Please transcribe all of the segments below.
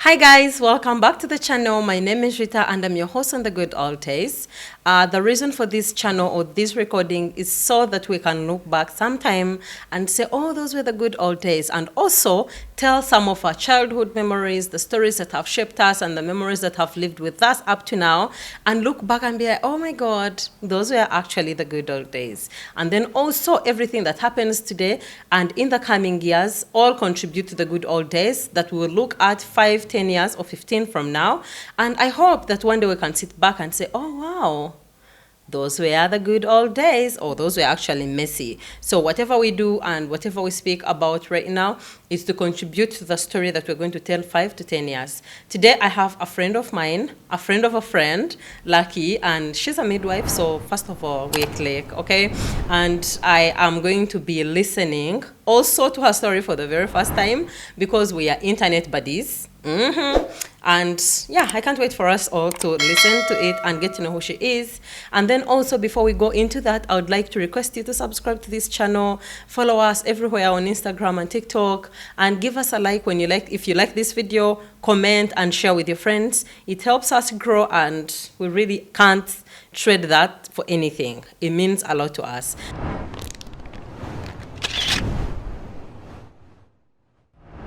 Hi guys, welcome back to the channel. My name is Rita and I'm your host on the Good Old Days. The reason for this channel or this recording is so that we can look back sometime and say, oh, those were the good old days, and also tell some of our childhood memories, the stories that have shaped us and the memories that have lived with us up to now, and look back and be like, oh my God, those were actually the good old days. And then also everything that happens today and in the coming years all contribute to the good old days that we will look at 5, 10 years or 15 from now. And I hope that one day we can sit back and say, oh wow, those were the good old days, or those were actually messy. So whatever we do and whatever we speak about right now is to contribute to the story that we're going to tell 5 to 10 years. Today I have a friend of mine, a friend of a friend, Lucky, and she's a midwife. So first of all, we click, okay? And I am going to be listening also to her story for the very first time because we are internet buddies. And yeah, I can't wait for us all to listen to it and get to know who she is. And then also, before we go into that, I would like to request you to subscribe to this channel, follow us everywhere on Instagram and TikTok, and give us a like when you like. If you like this video, comment and share with your friends. It helps us grow, and we really can't trade that for anything. It means a lot to us.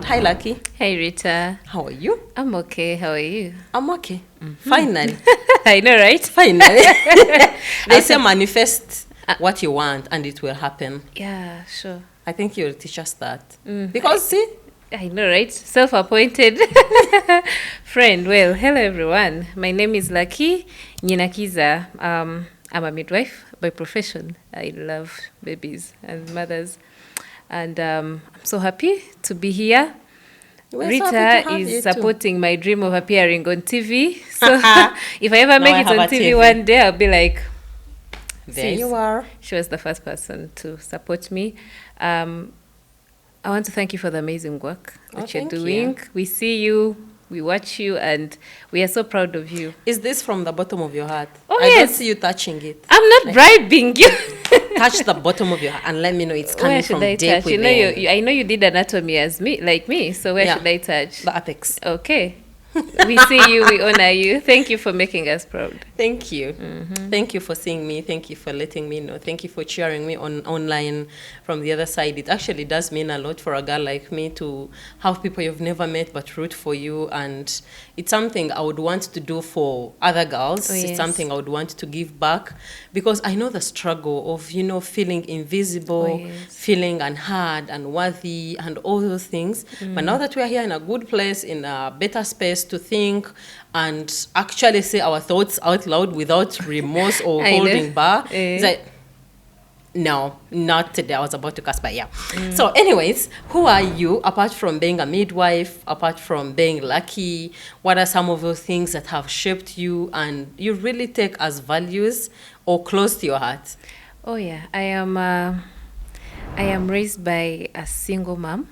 Hi, Lucky. Hey, Rita. How are you? I'm okay. How are you? I'm okay. Finally. I know, right? Finally. They say manifest what you want and it will happen. Yeah, sure. I think you'll teach us that. Because, see? I know, right? Self-appointed friend. Well, hello, everyone. My name is Lucky Nyinakiza. I'm a midwife by profession. I love babies and mothers. And I'm so happy to be here. Rita is supporting my dream of appearing on TV. So if I ever make it on TV one day, I'll be like, there you are. She was the first person to support me. I want to thank you for the amazing work that you're doing. We see you, we watch you, and we are so proud of you. Is this from the bottom of your heart? Oh, I don't see you touching it. I'm not bribing you. Touch the bottom of your heart and let me know it's coming from deep within. I know you did anatomy as me, like me. So where should I touch? The apex. Okay. We see you, we honor you. Thank you for making us proud. Thank you. Thank you for seeing me. Thank you for letting me know. Thank you for cheering me online from the other side. It actually does mean a lot for a girl like me to have people you've never met but root for you. And it's something I would want to do for other girls. It's something I would want to give back because I know the struggle of, feeling invisible, feeling unheard and worthy and all those things. But now that we're here in a good place, in a better space to think and actually say our thoughts out loud without remorse or holding back. It's like, no, not today. I was about to cast, but yeah. So anyways, who are you apart from being a midwife, apart from being Lucky? What are some of those things that have shaped you and you really take as values or close to your heart? Oh yeah, I am raised by a single mom.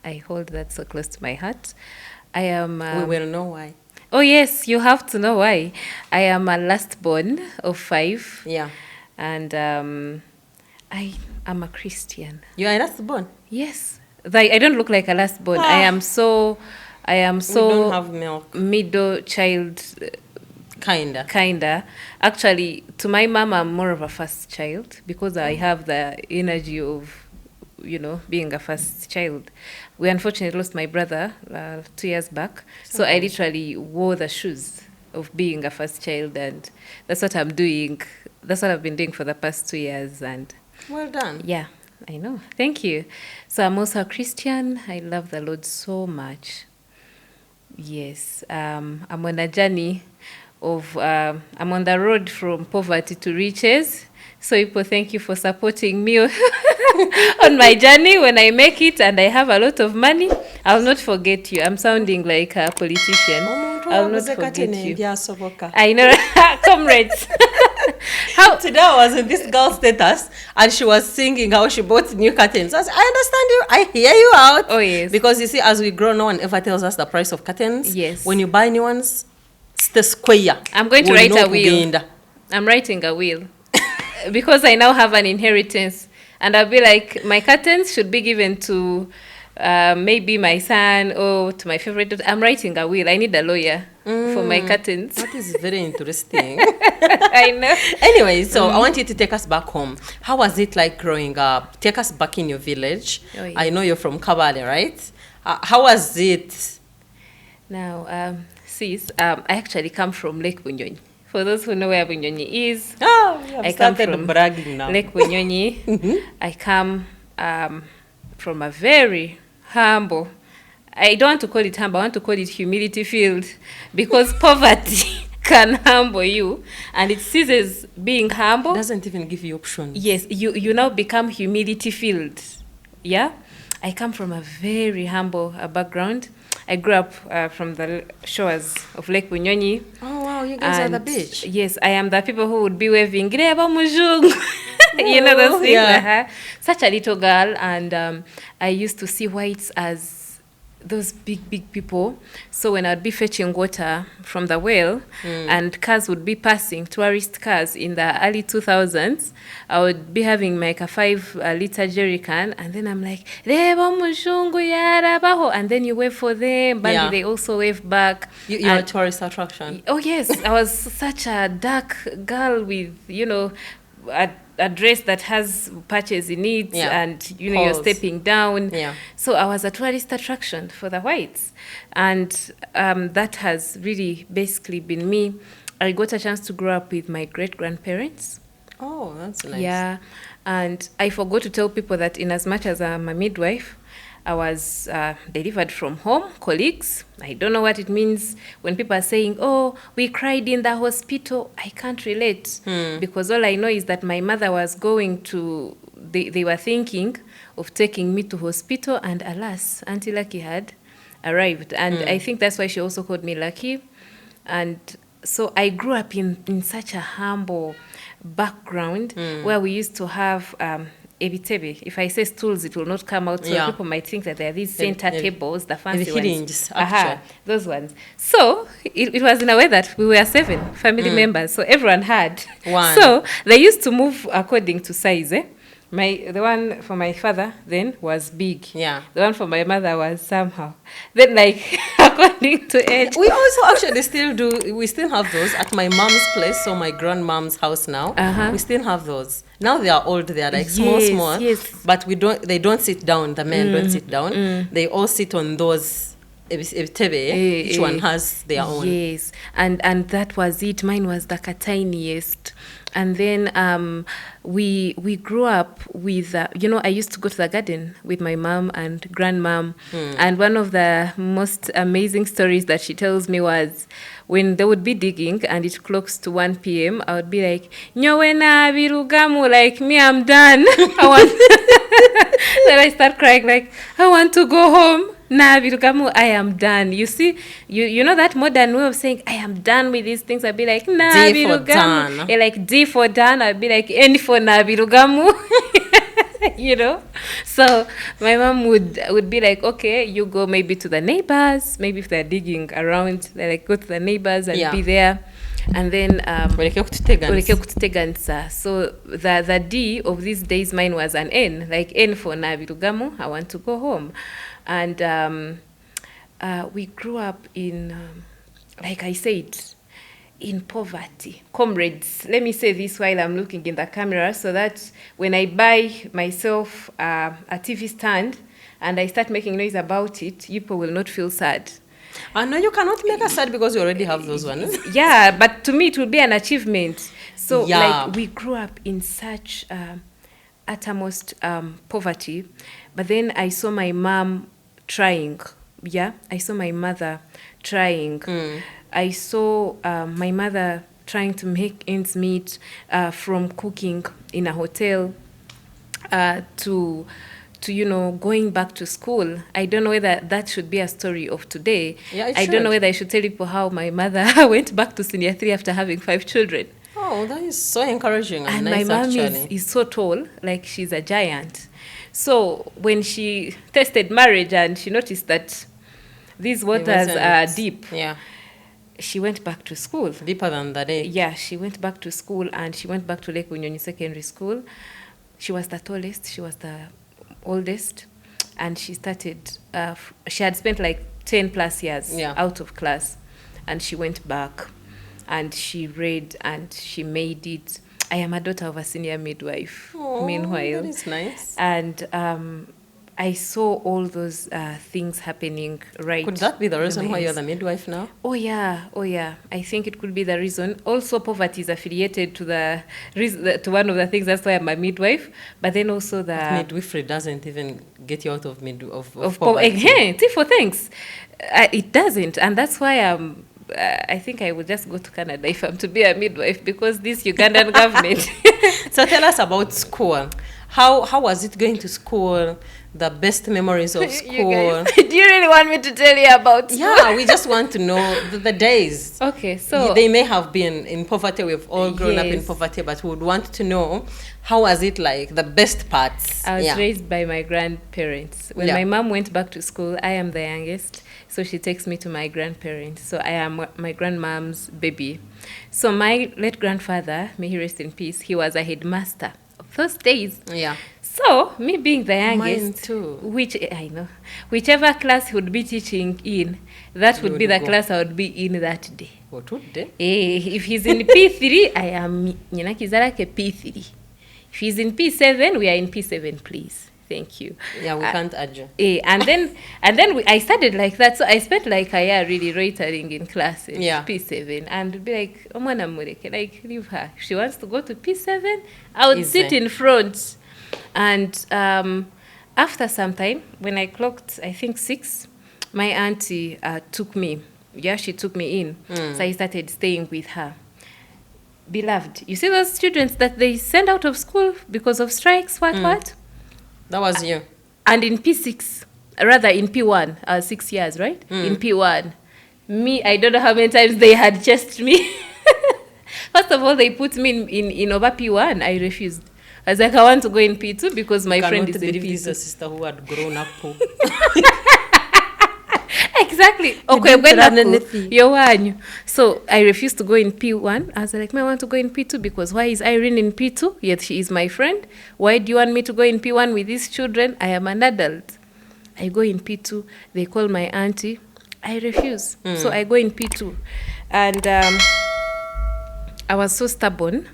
I hold that so close to my heart. I am. We will know why. Oh yes, you have to know why. I am a last born of 5. Yeah. And I am a Christian. You are a last born? Yes. I don't look like a last born. I am so. We don't have milk. Middle child. Kinda. Actually, to my mom, I'm more of a first child because I have the energy of, being a first child. We unfortunately lost my brother 2 years back. So I literally wore the shoes of being a first child, and that's what I'm doing. That's what I've been doing for the past 2 years. And well done. Yeah, I know. Thank you. So I'm also a Christian. I love the Lord so much. Yes. I'm on a journey of, I'm on the road from poverty to riches. So people, thank you for supporting me on my journey. When I make it and I have a lot of money, I'll not forget you. I'm sounding like a politician. I'll not forget you. I know, comrades. Today I was in this girl's status and she was singing how she bought new curtains. I understand you. I hear you out. Oh yes. Because you see, as we grow, no one ever tells us the price of curtains. Yes. When you buy new ones, it's the square. I'm going to write a will. I'm writing a will. Because I now have an inheritance, and I'll be like, my curtains should be given to maybe my son or to my favorite daughter. I'm writing a will. I need a lawyer for my curtains. That is very interesting. I know. Anyway, so I want you to take us back home. How was it like growing up? Take us back in your village. Oh, yeah. I know you're from Kabale, right? How was it? Now, sis, I actually come from Lake Bunyonyi. For those who know where Bunyonyi is, I come started from bragging now. Lake Bunyonyi. I come from a very humble, I don't want to call it humble, I want to call it humility field, because poverty can humble you, and it ceases being humble. Doesn't even give you options. Yes, you now become humility filled. Yeah, I come from a very humble background. I grew up from the shores of Lake Bunyonyi. Oh wow, you guys are the beach. Yes, I am the people who would be waving Greba Mujung. You know those things. Yeah. Such a little girl, and I used to see whites as those big people. So when I'd be fetching water from the well and cars would be passing, tourist cars in the early 2000s, I would be having like a 5-liter jerry can, and then I'm like, Reba Mushungu Yarabaho, and then you wave for them, but Yeah. they also wave back. You're a tourist attraction. Oh yes, I was such a dark girl with, a dress that has patches in it, Yeah. and you're Holes. stepping down. Yeah. So I was a tourist attraction for the whites, and that has really basically been me. I got a chance to grow up with my great-grandparents. Oh, that's nice. Yeah, and I forgot to tell people that in as much as I'm a midwife, I was delivered from home, colleagues. I don't know what it means when people are saying, oh, we cried in the hospital. I can't relate, because all I know is that my mother was going to, they were thinking of taking me to hospital, and alas, Auntie Lucky had arrived. And I think that's why she also called me Lucky. And so I grew up in such a humble background where we used to have ebitebe. If I say stools, it will not come out, so Yeah. people might think that there are these center tables, the fancy hinges, ones. Aha, actually. those ones. So it was in a way that we were 7 family members, so everyone had One. So they used to move according to size. The one for my father then was big. Yeah. The one for my mother was somehow. Then like according to age. We also actually we still have those at my mom's place, so my grandmom's house now. We still have those. Now they are old, they are like small, Yes. but they don't sit down, the men don't sit down. They all sit on those tebe. Each one has their own. Yes, and that was it. Mine was the tiniest. And then we grew up with, I used to go to the garden with my mom and grandmom. And one of the most amazing stories that she tells me was when they would be digging and it clocks to 1 p.m., I would be like, Nyowena birugamu, like me, I'm done. Then I start crying like, I want to go home. Na birugamu, I am done. You see, you know that modern way of saying I am done with these things. I'd be like, na D for birugamu. done. Yeah, like D for done. I'd be like N for na birugamu. So my mom would be like, okay, you go maybe to the neighbors. Maybe if they're digging around, they like go to the neighbors and be there. And then Uleke kututeganisa. so the D of these days, mine was an N, like N for na birugamu, I want to go home. And we grew up in, like I said, in poverty. Comrades, let me say this while I'm looking in the camera, so that when I buy myself a TV stand and I start making noise about it, people will not feel sad. No, you cannot make us sad because you already have those ones. Yeah, but to me it would be an achievement. So Yeah. like we grew up in such uttermost poverty, but then I saw my mom trying. Yeah, I saw my mother trying. I saw my mother trying to make ends meet, from cooking in a hotel to going back to school. I don't know whether that should be a story of today. Yeah, it I don't know should. whether I should tell people how my mother went back to senior 3 after having 5 children. Oh, that is so encouraging and And nice, my mom actually. is so tall, like she's a giant. So when she tested marriage and she noticed that these waters are deep, Yeah, she went back to school. deeper than the day. Yeah, she went back to school, and she went back to Lake Bunyonyi Secondary School. She was the tallest, she was the oldest. and she started, she had spent like 10 plus years out of class, and she went back and she read and she made it. I am a daughter of a senior midwife, meanwhile. That is nice. And I saw all those things happening right. Could that be the reason why you're the midwife now? Oh yeah. I think it could be the reason. Also, poverty is affiliated to one of the things. That's why I'm a midwife. But then also midwifery doesn't even get you out of poverty. Again, for thanks. It doesn't, and that's why I think I would just go to Canada if I'm to be a midwife, because this Ugandan government. So tell us about school. How was it going to school? The best memories of school. Do you really want me to tell you about school? Yeah, we just want to know the days. Okay, so they may have been in poverty. We've all grown up in poverty, but we would want to know, how was it like, the best parts? I was raised by my grandparents. When my mom went back to school, I am the youngest, so she takes me to my grandparents. So I am my grandmom's baby. So my late grandfather, may he rest in peace, he was a headmaster of those days. Yeah. So, me being the youngest, mine too. Whichever class he would be teaching in, that would be the class I would be in that day. What would day? If he's in P3, I am P3. If he's in P7, we are in P7, please. Thank you. Yeah, we can't argue. And then I started like that. So I spent like a year really loitering in classes, P7, and be like, Omwana Mureke, like, leave her. If she wants to go to P7, I would sit in front. And after some time, when I clocked, I think 6, my auntie took me. Yeah, she took me in. So I started staying with her. Beloved, you see those students that they send out of school because of strikes, what? That was you. And in P6, rather in P1, 6 years, right? In P1, me, I don't know how many times they had chased me. First of all, they put me in over P1. I refused. I was like, I want to go in P2 because my friend is in P2. This is a sister who had grown up poor. Exactly. Okay, so I refused to go in P1. I was like, I want to go in P2 because why is Irene in P2? Yet she is my friend. Why do you want me to go in P1 with these children? I am an adult. I go in P2. They call my auntie. I refuse. So I go in P2. And I was so stubborn.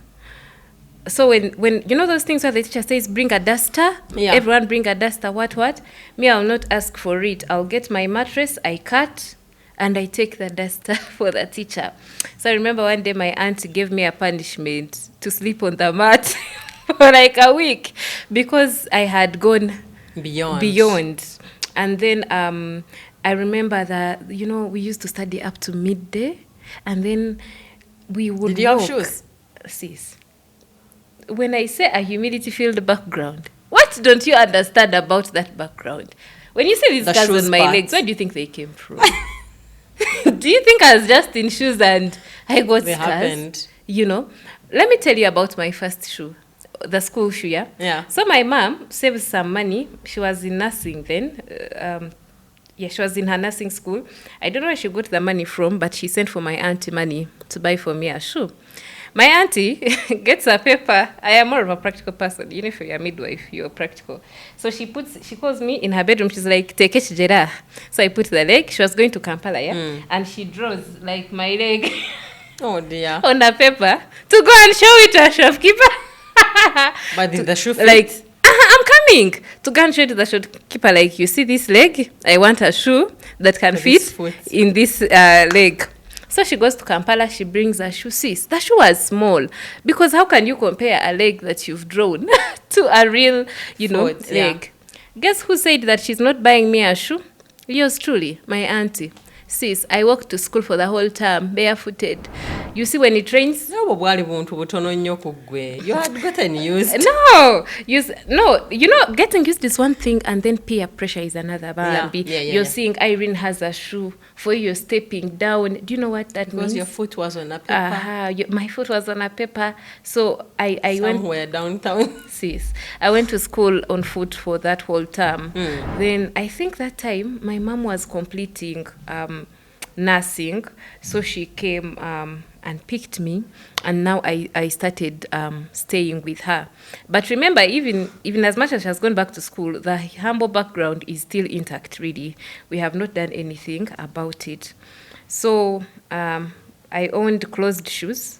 So when you know those things where the teacher says bring a duster, everyone bring a duster, what? Me, I'll not ask for it. I'll get my mattress, I cut, and I take the duster for the teacher. So I remember one day my aunt gave me a punishment to sleep on the mat for like a week because I had gone beyond. And then I remember that, we used to study up to midday, and then we would Did you have shoes? Sis. When I say a humidity-filled background, what don't you understand about that background? When you see these scars on my legs, where do you think they came from? Do you think I was just in shoes and I got scars? Happened. Let me tell you about my first shoe, the school shoe, Yeah. So my mom saved some money. She was in nursing then. She was in her nursing school. I don't know where she got the money from, but she sent for my auntie money to buy for me a shoe. My auntie gets a paper. I am more of a practical person. If you're a midwife, you're practical. So she calls me in her bedroom. She's like, take it, Jera. So I put the leg. She was going to Kampala, and she draws like my leg oh dear. on a paper to go and show it to a shopkeeper. But did the shoe fit? Like, I'm coming to go and show it to the shopkeeper. Like, you see this leg? I want a shoe that can fit in this leg. So she goes to Kampala, she brings a shoe. Sis, the shoe was small. Because how can you compare a leg that you've drawn to a real, leg? Yeah. Guess who said that she's not buying me a shoe? Yours truly, my auntie. Sis, I walked to school for the whole term, barefooted. You see, when it rains... You had gotten used. No, getting used is one thing, and then peer pressure is another. You're seeing Irene has a shoe, for you're stepping down. Do you know what that means? Because your foot was on a paper. My foot was on a paper. So I went... Somewhere downtown. Sis, I went to school on foot for that whole term. Then I think that time, my mom was completing... nursing. So she came and picked me, and now I started staying with her. But remember, even as much as she has gone back to school, the humble background is still intact, really. We have not done anything about it. So I owned closed shoes.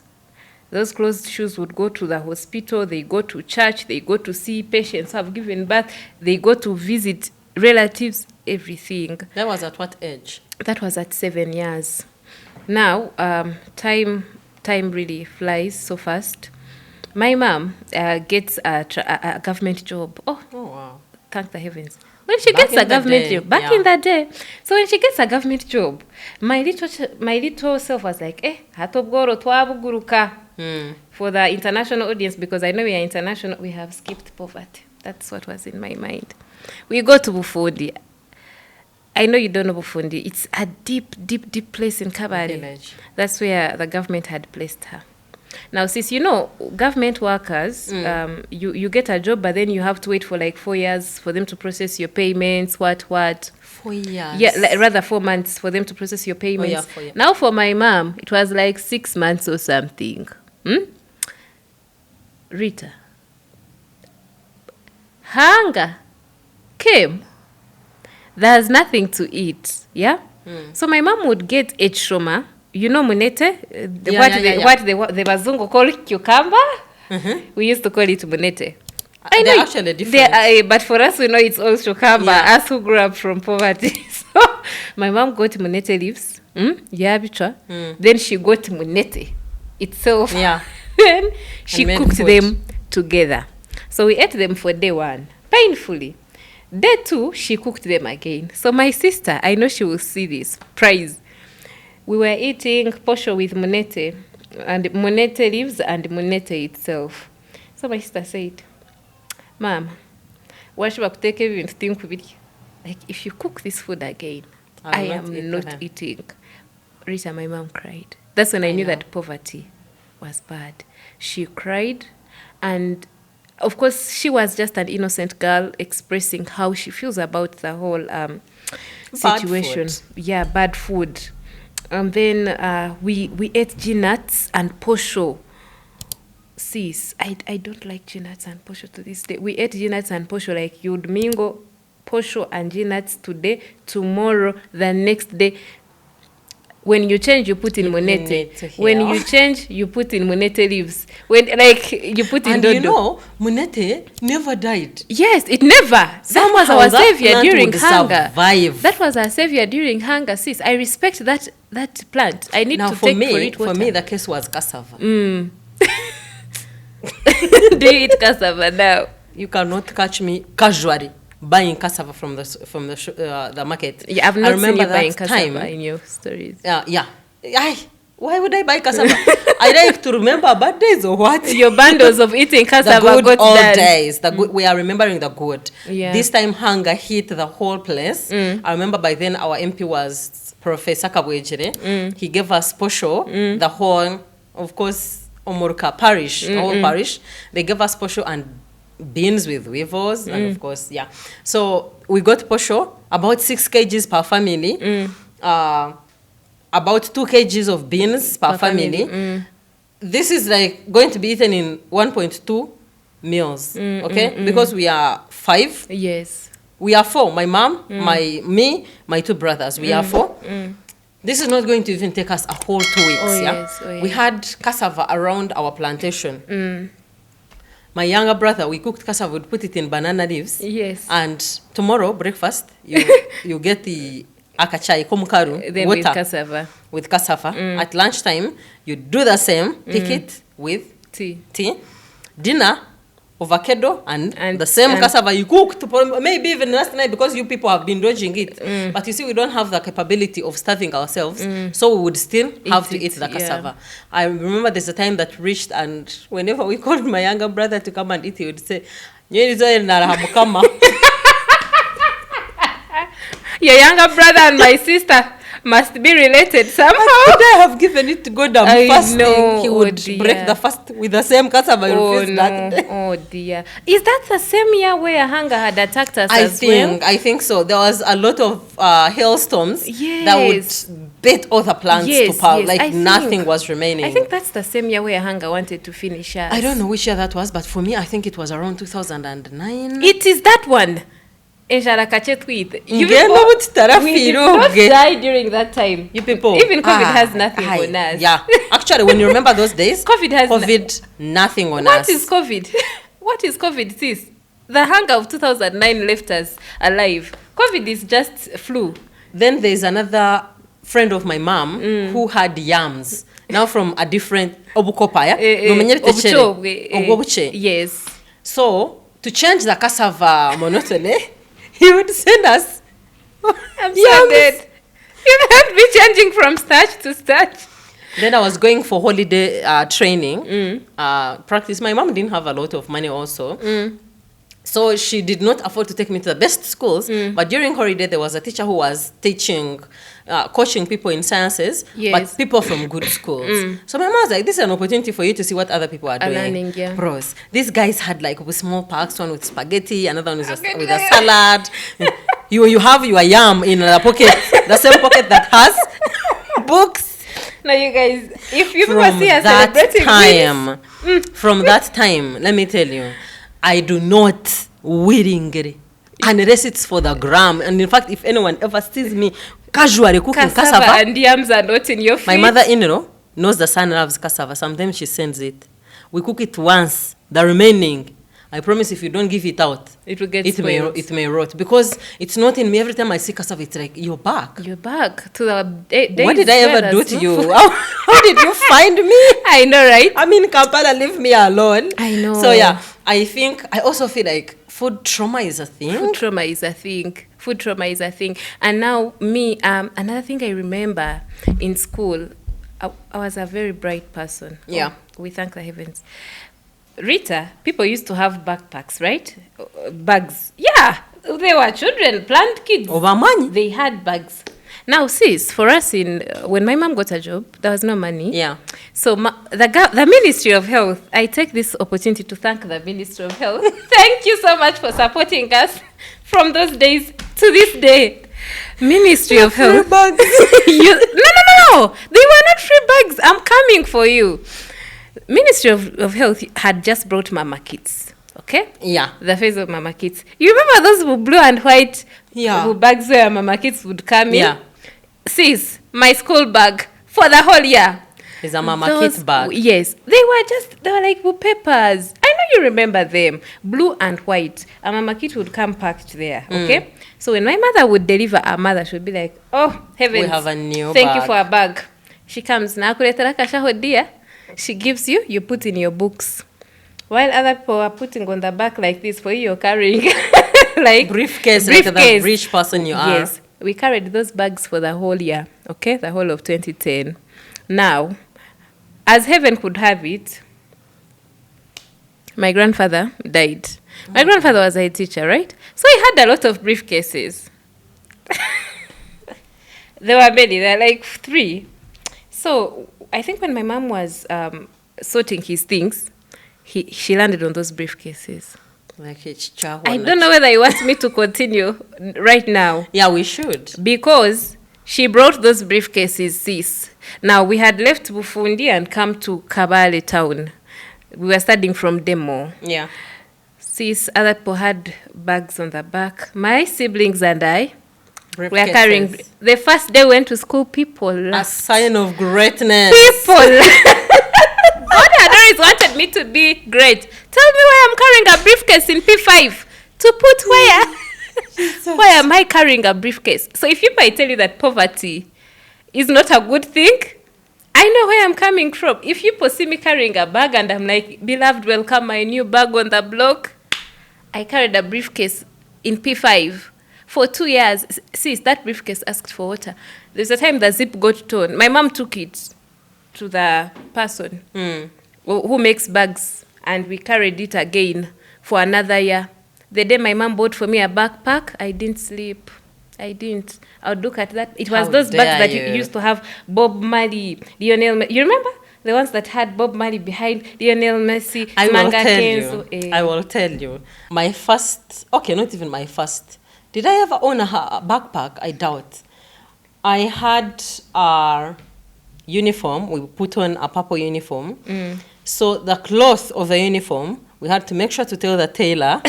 Those closed shoes would go to the hospital, they go to church, they go to see patients who have given birth, they go to visit relatives, everything. That was at what age? That was at 7 years. Now, time really flies so fast. My mom gets a government job. Oh, wow. Thank the heavens. When she gets a government job, back in the day. So when she gets a government job, my little self was like, hatobgoro twabuguruka. For the international audience, because I know we are international, we have skipped poverty. That's what was in my mind. We go to Bufundi. I know you don't know Bufundi. It's a deep place in Kabale. That's where the government had placed her. Now, since you know, government workers, you get a job, but then you have to wait for like 4 years for them to process your payments, what. 4 years? Yeah, rather 4 months for them to process your payments. Oh, yeah, 4 years. Now, for my mom, it was like 6 months or something. Rita. Hunger came. There's nothing to eat, yeah? So my mom would get echoma. You know munete? What the Bazungu call cucumber? We used to call it munete. I know they're actually different. But for us, we know it's all cucumber, us who grew up from poverty. So my mom got munete leaves. Then she got munete itself. Yeah. Then she cooked them together. So we ate them for day 1, painfully. Day 2, she cooked them again. So my sister, I know she will see this, prize. We were eating posho with munete, and munete leaves and munete itself. So my sister said, Mom, what should I take like, if you cook this food again, I am not eating. Rita, my mom cried. That's when I knew that poverty was bad. She cried, and of course, she was just an innocent girl expressing how she feels about the whole situation. Yeah, bad food. And then we ate G-nuts and posho. Sis, I don't like G-nuts and posho to this day. We ate G-nuts and posho like you'd mingle posho and G-nuts today, tomorrow, the next day. When you change, you put in munete. When you change, you put in munete leaves. When you put in dodo. And you know, munete never died. Yes, it never. That was our savior during hunger. Survive. That was our savior during hunger, sis. I respect that plant. I need to take for it water. For me, the case was cassava. Do you eat cassava now? You cannot catch me casually buying cassava from the market. Yeah, I've not seen you buying cassava in your stories. Yeah. Why would I buy cassava? I like to remember bad days or what? Your bundles of eating cassava. The good old days. We are remembering the good. Yeah. This time hunger hit the whole place. I remember by then our MP was Professor Kabwejere. He gave us posho, the whole, of course, Omurka parish, the whole parish. They gave us posho and beans with weevils, and of course, So we got posho, about 6 kgs per family, about 2 kgs of beans per family. This is like going to be eaten in 1.2 meals, okay? Because we are 5. Yes. We are 4. My mom, me, my 2 brothers. We are 4. This is not going to even take us a whole 2 weeks. Yes. We had cassava around our plantation. My younger brother, we cooked cassava, we'd put it in banana leaves. Yes. And tomorrow, breakfast, you get the akachai, komukaru, then water. With cassava. At lunchtime, you do the same, pick it with tea. Dinner, avocado, and the same cassava you cooked, maybe even last night, because you people have been dodging it. But you see, we don't have the capability of starving ourselves, so we would still have to eat the cassava. I remember there's a time that reached, and whenever we called my younger brother to come and eat, he would say, your younger brother and my sister must be related somehow. Could I have given it to God and fasting? Know, he would break the fast with the same cassava. That. Oh dear. Is that the same year where hunger had attacked us I think so. There was a lot of hailstorms that would bit all the plants Yes, to pulp. yes, I Like nothing think- was remaining. I think that's the same year where Hunger wanted to finish us. I don't know which year that was, but for me, I think it was around 2009. It is that one. Enjara kachetwith. You Ngeno people, butitara we did firo not ge. die during that time. You people. Even COVID has nothing aye, on us. Yeah. Actually, when you remember those days, COVID has nothing on us. What is COVID? What is COVID, sis? The hunger of 2009 left us alive. COVID is just flu. Then there's another friend of my mom who had yams. Now from a different obukopa, yeah? Obuche. Yes. So, to change the cassava monotony, he would send us I'm so dead. You've had me changing from starch to starch. Then I was going for holiday training, practice. My mom didn't have a lot of money also. So she did not afford to take me to the best schools. But during holiday, there was a teacher who was teaching, coaching people in sciences, but people from good schools. So my mom was like, this is an opportunity for you to see what other people are doing. Learning, yeah. Bros, these guys had like with small packs, one with spaghetti, another one with a salad. You have your yam in the pocket, the same pocket that has books. Now, you guys, if you From people see us that celebrating time, from that time, let me tell you, I do not willingly, unless it's for the gram. And in fact, if anyone ever sees me casually cooking cassava and yams are not in your feet. My mother-in-law knows the son loves cassava. Sometimes she sends it. We cook it once. The remaining, I promise if you don't give it out, it will get spoiled. It may rot. Because it's not in me. Every time I see cassava, it's like, you're back. You're back to the days. What did I ever do to you? How did you find me? I know, right? I mean, Kampala, leave me alone. I know. So yeah, I also feel like food trauma is a thing. Food trauma is a thing. And now me, another thing I remember in school, I was a very bright person. Yeah. We thank the heavens. Rita, people used to have backpacks, right? Bags. Yeah, they were children, planned kids. Over money. They had bags. Now, sis, for us, when my mom got a job, there was no money. Yeah. So the Ministry of Health, I take this opportunity to thank the Ministry of Health. Thank you so much for supporting us from those days to this day. Ministry of Health. Bags. No. They were not free bags. I'm coming for you. Ministry of Health had just brought Mama Kits. Okay? Yeah. The face of Mama Kits. You remember those blue and white bags where Mama Kits would come in? Yeah. Sis, my school bag for the whole year. It's a Mama Kit bag. Yes. They were like blue papers. I know you remember them. Blue and white. A Mama Kit would come packed there. Okay? So when my mother would deliver our mother, she would be like, oh, heavens. We have a new Thank bag. you for a bag. She comes, nakuletera kashaho dear. She gives you put in your books. While other people are putting on the back like this, for you, you're carrying like briefcase, like the rich person you are. Yes. We carried those bags for the whole year, okay? The whole of 2010. Now, as heaven could have it, my grandfather died. My grandfather was a teacher, right? So he had a lot of briefcases. There were many. There were like 3. So I think when my mom was sorting his things, she landed on those briefcases. Like it's I don't know whether you want me to continue right now. Yeah, we should. Because she brought those briefcases, sis. Now, we had left Bufundi and come to Kabale town. We were studying from Demo. Yeah. Sis, other people had bags on the back. My siblings and I were Briefcases. carrying. The first day we went to school, people A laughed. sign of greatness. People God had always wanted me to be great. Tell me why I'm carrying a briefcase in P5. To put where? Why am I carrying a briefcase? So if people tell you that poverty is not a good thing, I know where I'm coming from. If you see me carrying a bag and I'm like, beloved, welcome my new bag on the block. I carried a briefcase in P5 for 2 years. Sis, that briefcase asked for water. There's a time the zip got torn. My mom took it to the person who makes bags, and we carried it again for another year. The day my mom bought for me a backpack, I didn't sleep. I didn't. I would look at that. It was those bags that you used to have Bob Marley, Lionel Messi. You remember? The ones that had Bob Marley behind, Lionel Messi, I will tell Kenzo, you. I will tell you. My first, okay, not even my first. Did I ever own a backpack? I doubt. I had our uniform. We put on a purple uniform. So the cloth of the uniform, we had to make sure to tell the tailor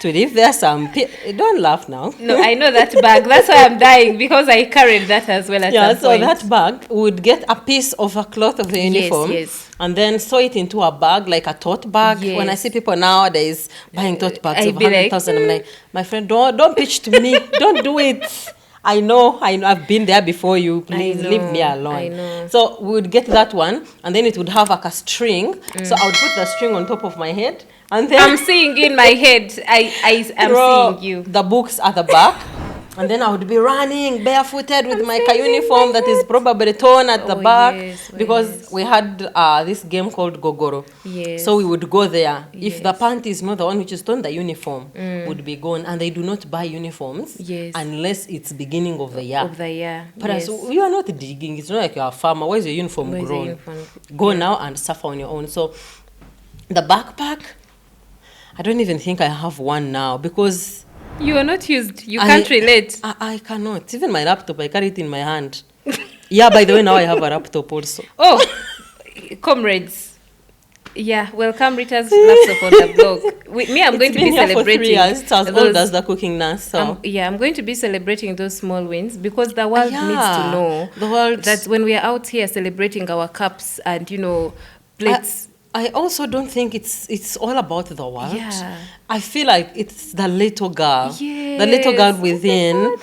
to leave there some. Don't laugh now. No, I know that bag. That's why I'm dying, because I carried that as well at Yeah, some so point. that bag, we would get a piece of a cloth of the uniform, yes. and then sew it into a bag, like a tote bag. Yes. When I see people nowadays buying tote bags I'd of be like, 100,000, I'm like, my friend, don't pitch to me. Don't do it. I know, I've been there before you. Please leave me alone. I know. So we would get that one, and then it would have like a string. So I would put the string on top of my head, and then I'm seeing in my head. I'm throw seeing you. the books at the back. And then I would be running barefooted with my uniform that is probably torn at the back, yes, because we had this game called Gogoro. Yes. So we would go there. If the Yes. panty is not the one which is torn, the uniform would be gone. And they do not buy uniforms Yes. unless it's beginning of the year. Of the year. But yes. you are not digging. It's not like you're a farmer. Where's your uniform Where's the grown? uniform? Go now and suffer on your own. So the backpack, I don't even think I have one now, because You are not used. You can't relate. I cannot. Even my laptop, I carry it in my hand. Yeah, by the way, now I have a laptop also. Oh, comrades. Yeah, welcome Rita's laptop on the blog. I'm going to be here for 3 celebrating. years. It's as old as the cooking nurse. So. I'm going to be celebrating those small wins, because the world needs to know the world, that when we are out here celebrating our cups and, plates. I also don't think it's all about the world. Yeah. I feel like it's the little girl. Yes. The little girl Oh my within. God.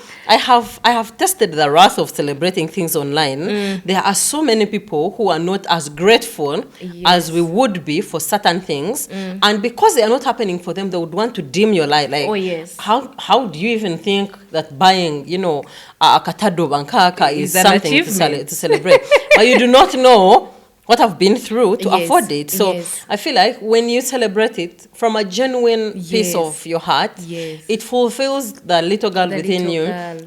I have tested the wrath of celebrating things online. There are so many people who are not as grateful as we would be for certain things. And because they are not happening for them, they would want to dim your light. Like, Oh, yes. How do you even think that buying, a katado bankaka is an something achievement. to celebrate? But you do not know what I've been through to Yes, afford it. So yes. I feel like when you celebrate it from a genuine piece Yes. of your heart, Yes. it fulfills the little girl The within little you girl.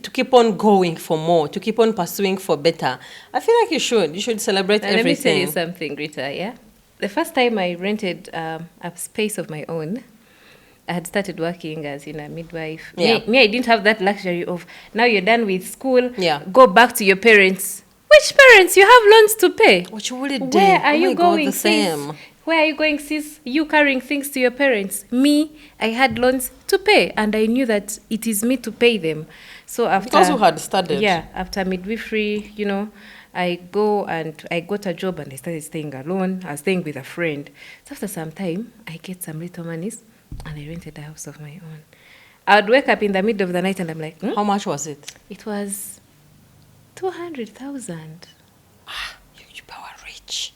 to keep on going for more, to keep on pursuing for better. I feel like you should celebrate Let me tell you everything. something, Rita, yeah? The first time I rented a space of my own, I had started working as, a midwife. Yeah. Me, I didn't have that luxury of, now you're done with school, Yeah. go back to your parents. Which parents? You have loans to pay. What you really did? Where are Oh you my God, going, the sis? same. Where are you going, sis? You carrying things to your parents. Me, I had loans to pay, and I knew that it is me to pay them. So after... Because you had studied. Yeah, after midwifery, I go and I got a job and I started staying alone. I was staying with a friend. So after some time, I get some little monies and I rented a house of my own. I would wake up in the middle of the night and I'm like, How much was it? It was 200,000. You were rich.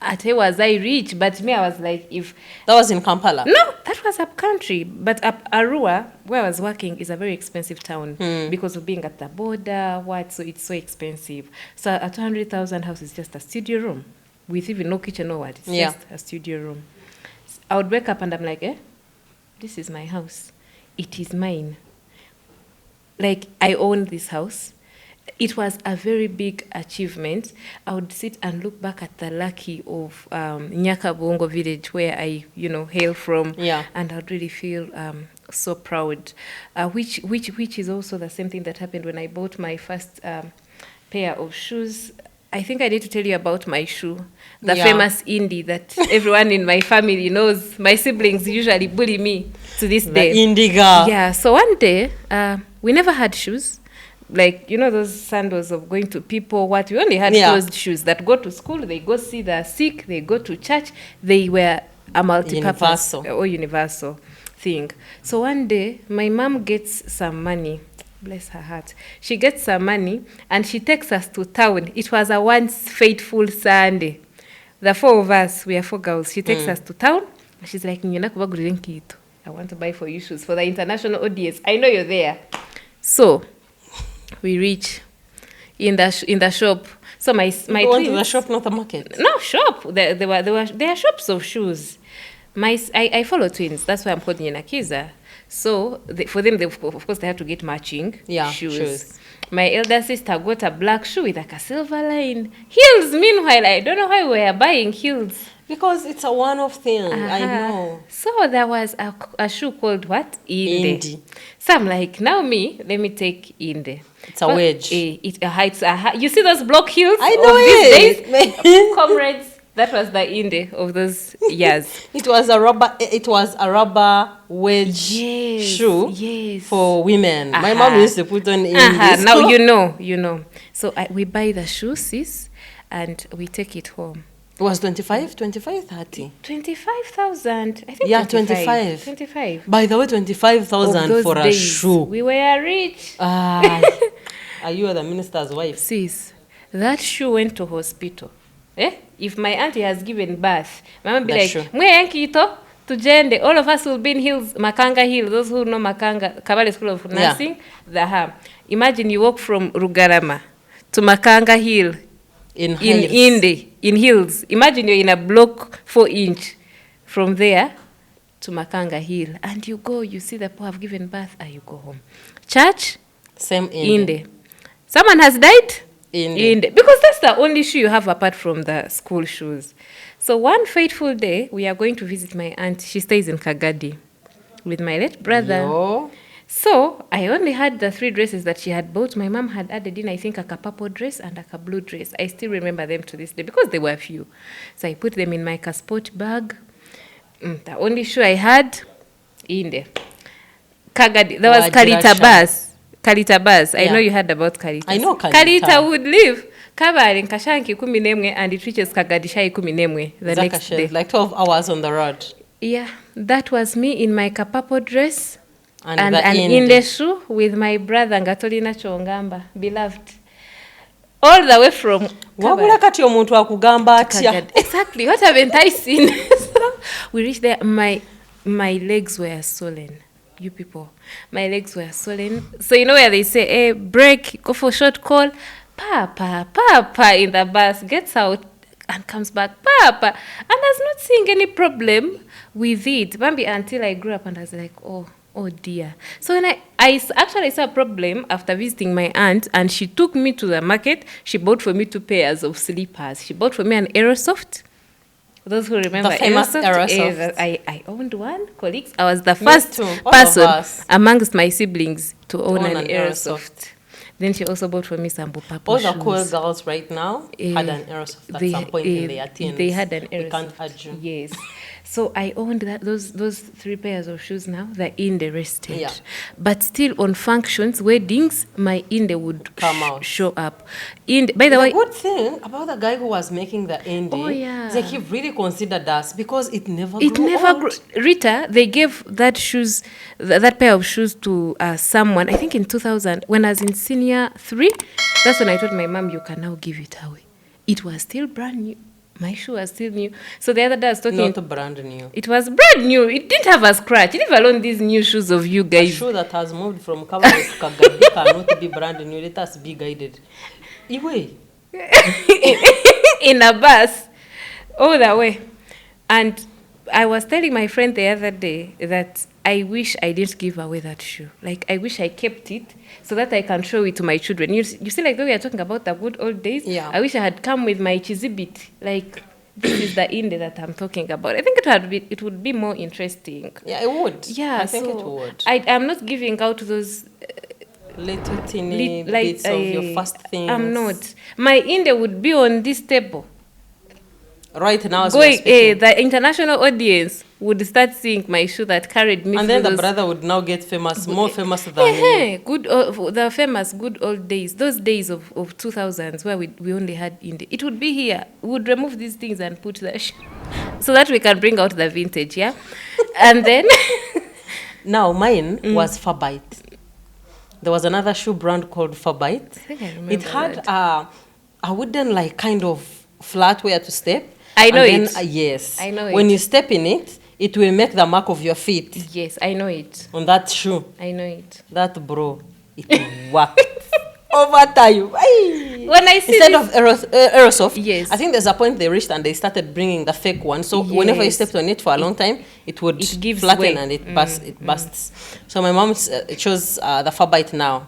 I tell you, was I rich? But me, I was like, if... That was in Kampala. No, that was up country. But Arua, where I was working, is a very expensive town because of being at the border. So it's so expensive. So a 200,000 house is just a studio room with even no kitchen or what. It's just a studio room. I would wake up and I'm like, this is my house. It is mine. Like, I own this house. It was a very big achievement. I would sit and look back at the lucky of Nyakabongo village where I, hail from. Yeah. And I'd really feel so proud. Which is also the same thing that happened when I bought my first pair of shoes. I think I need to tell you about my shoe, the famous indie that everyone in my family knows. My siblings usually bully me to this day. The indie girl. Yeah, so one day, we never had shoes. Like, those sandals of going to people, we only had closed shoes that go to school, they go see the sick, they go to church. They were a multi-purpose or universal thing. So one day, my mom gets some money. Bless her heart. She gets some money and she takes us to town. It was a once fateful Sunday. The four of us, we are 4 girls. She takes us to town. She's like, I want to buy for you shoes for the international audience. I know you're there. So we reach in the shop. So my You went twins, to the shop, not the market. no shop. There are shops of shoes. I follow twins. That's why I'm called Nyenakiza. So for them, of course, they have to get matching shoes. My elder sister got a black shoe with like a silver line. Heels, meanwhile, I don't know why we were buying heels. Because it's a one-off thing. I know. So there was a shoe called what? Indi. So I'm like, now let me take Indi. It's a wedge. You see those block heels? I know it. These days? Comrades, that was the Indi of those years. It was a rubber wedge shoe for women. My mom used to put on Indi. Now you know. So we buy the shoe, sis, and we take it home. It was 25, 30. 25,000. I think. Yeah, 25. By the way, 25,000 for a shoe. We were rich. Are you the minister's wife? Sis, that shoe went to hospital. If my auntie has given birth, mama be like, "Mwe yankito tujende." All of us will be in heels, Makanga Hill. Those who know Makanga, Kabale School of Nursing, Imagine you walk from Rugarama to Makanga Hill. In heels. Imagine you're in a block 4-inch from there to Makanga Hill, and you see the people have given birth, and you go home. Church, same Indi. Someone has died. Indi. Because that's the only shoe you have apart from the school shoes. So one fateful day, we are going to visit my aunt. She stays in Kagadi with my late brother. Yo. So I only had the 3 dresses that she had bought. My mom had added in, I think, a purple dress and a blue dress. I still remember them to this day because they were few. So I put them in my sport bag. The only shoe I had, Indi. Kagadi. There was Kalita bus. I know you heard about Kalita. I know Kalita. Kalita would leave Kabale Kashanki 10 and it reaches Kagadishai 10 the next day. Like 12 hours on the road. Yeah, that was me in my purple dress. And in the shoe with my brother Ngatolina Chongamba, beloved. All the way from Wabulakati omuntu akugamba atya. Exactly. What haven't I seen? So we reached there. My legs were swollen. You people. My legs were swollen. So you know where they say, hey, break, go for short call. Papa in the bus gets out and comes back. Papa. And I was not seeing any problem with it. Maybe until I grew up and I was like, oh dear. So when I actually saw a problem after visiting my aunt, and she took me to the market. She bought for me 2 pairs of slippers. She bought for me an Aerosoft. Those who remember the famous Aerosoft. I owned one, colleagues. I was the first person amongst my siblings to own an Aerosoft. Then she also bought for me some purple all shoes. the cool girls right now had an Aerosoft at some point in their teens. They had an Aerosoft. We can't argue. Yes. So I owned those 3 pairs of shoes now. They're in the rested. Yeah. But still on functions, weddings, my Indi would come out. Show up. By the way, good thing about the guy who was making the Indi is like he really considered us because it never grew. Rita, they gave that pair of shoes to someone, I think in 2000, when I was in senior 3. That's when I told my mom, you can now give it away. It was still brand new. My shoe was still new. So the other day I was talking... Not brand new. It was brand new. It didn't have a scratch. Leave alone these new shoes of you guys. A shoe that has moved from Kabale to Kagadi cannot be brand new. Let us be guided. Iwe. In a bus. All the way. And I was telling my friend the other day that I wish I didn't give away that shoe. Like, I wish I kept it so that I can show it to my children. You see, like, though we are talking about the good old days, I wish I had come with my chizibit. Like, this is the Indi that I'm talking about. I think it would be more interesting. Yeah, it would. Yeah, I think it would. I'm not giving out those... little teeny bits of your first things. I'm not. My Indi would be on this table. Right now, as we're speaking. The international audience would start seeing my shoe that carried me. And then the brother would now get famous, more famous than me. The famous good old days, those days of 2000s where we only had Indi. It would be here. We would remove these things and put the shoe so that we can bring out the vintage, yeah? And then... Now, mine was Fabite. There was another shoe brand called Fabite. I think I remember it had a wooden, like, kind of flat where to step. I know it. Yes. I know it. When you step in it, it will make the mark of your feet. Yes, I know it. On that shoe. I know it. That, bro, it worked. Over time. When I see instead this, of aerosoft, Yes. I think there's a point they reached and they started bringing the fake one. So whenever you Yes. stepped on it for a long time, it would it gives flatten way. and it bursts. So my mom chose the Farbite now.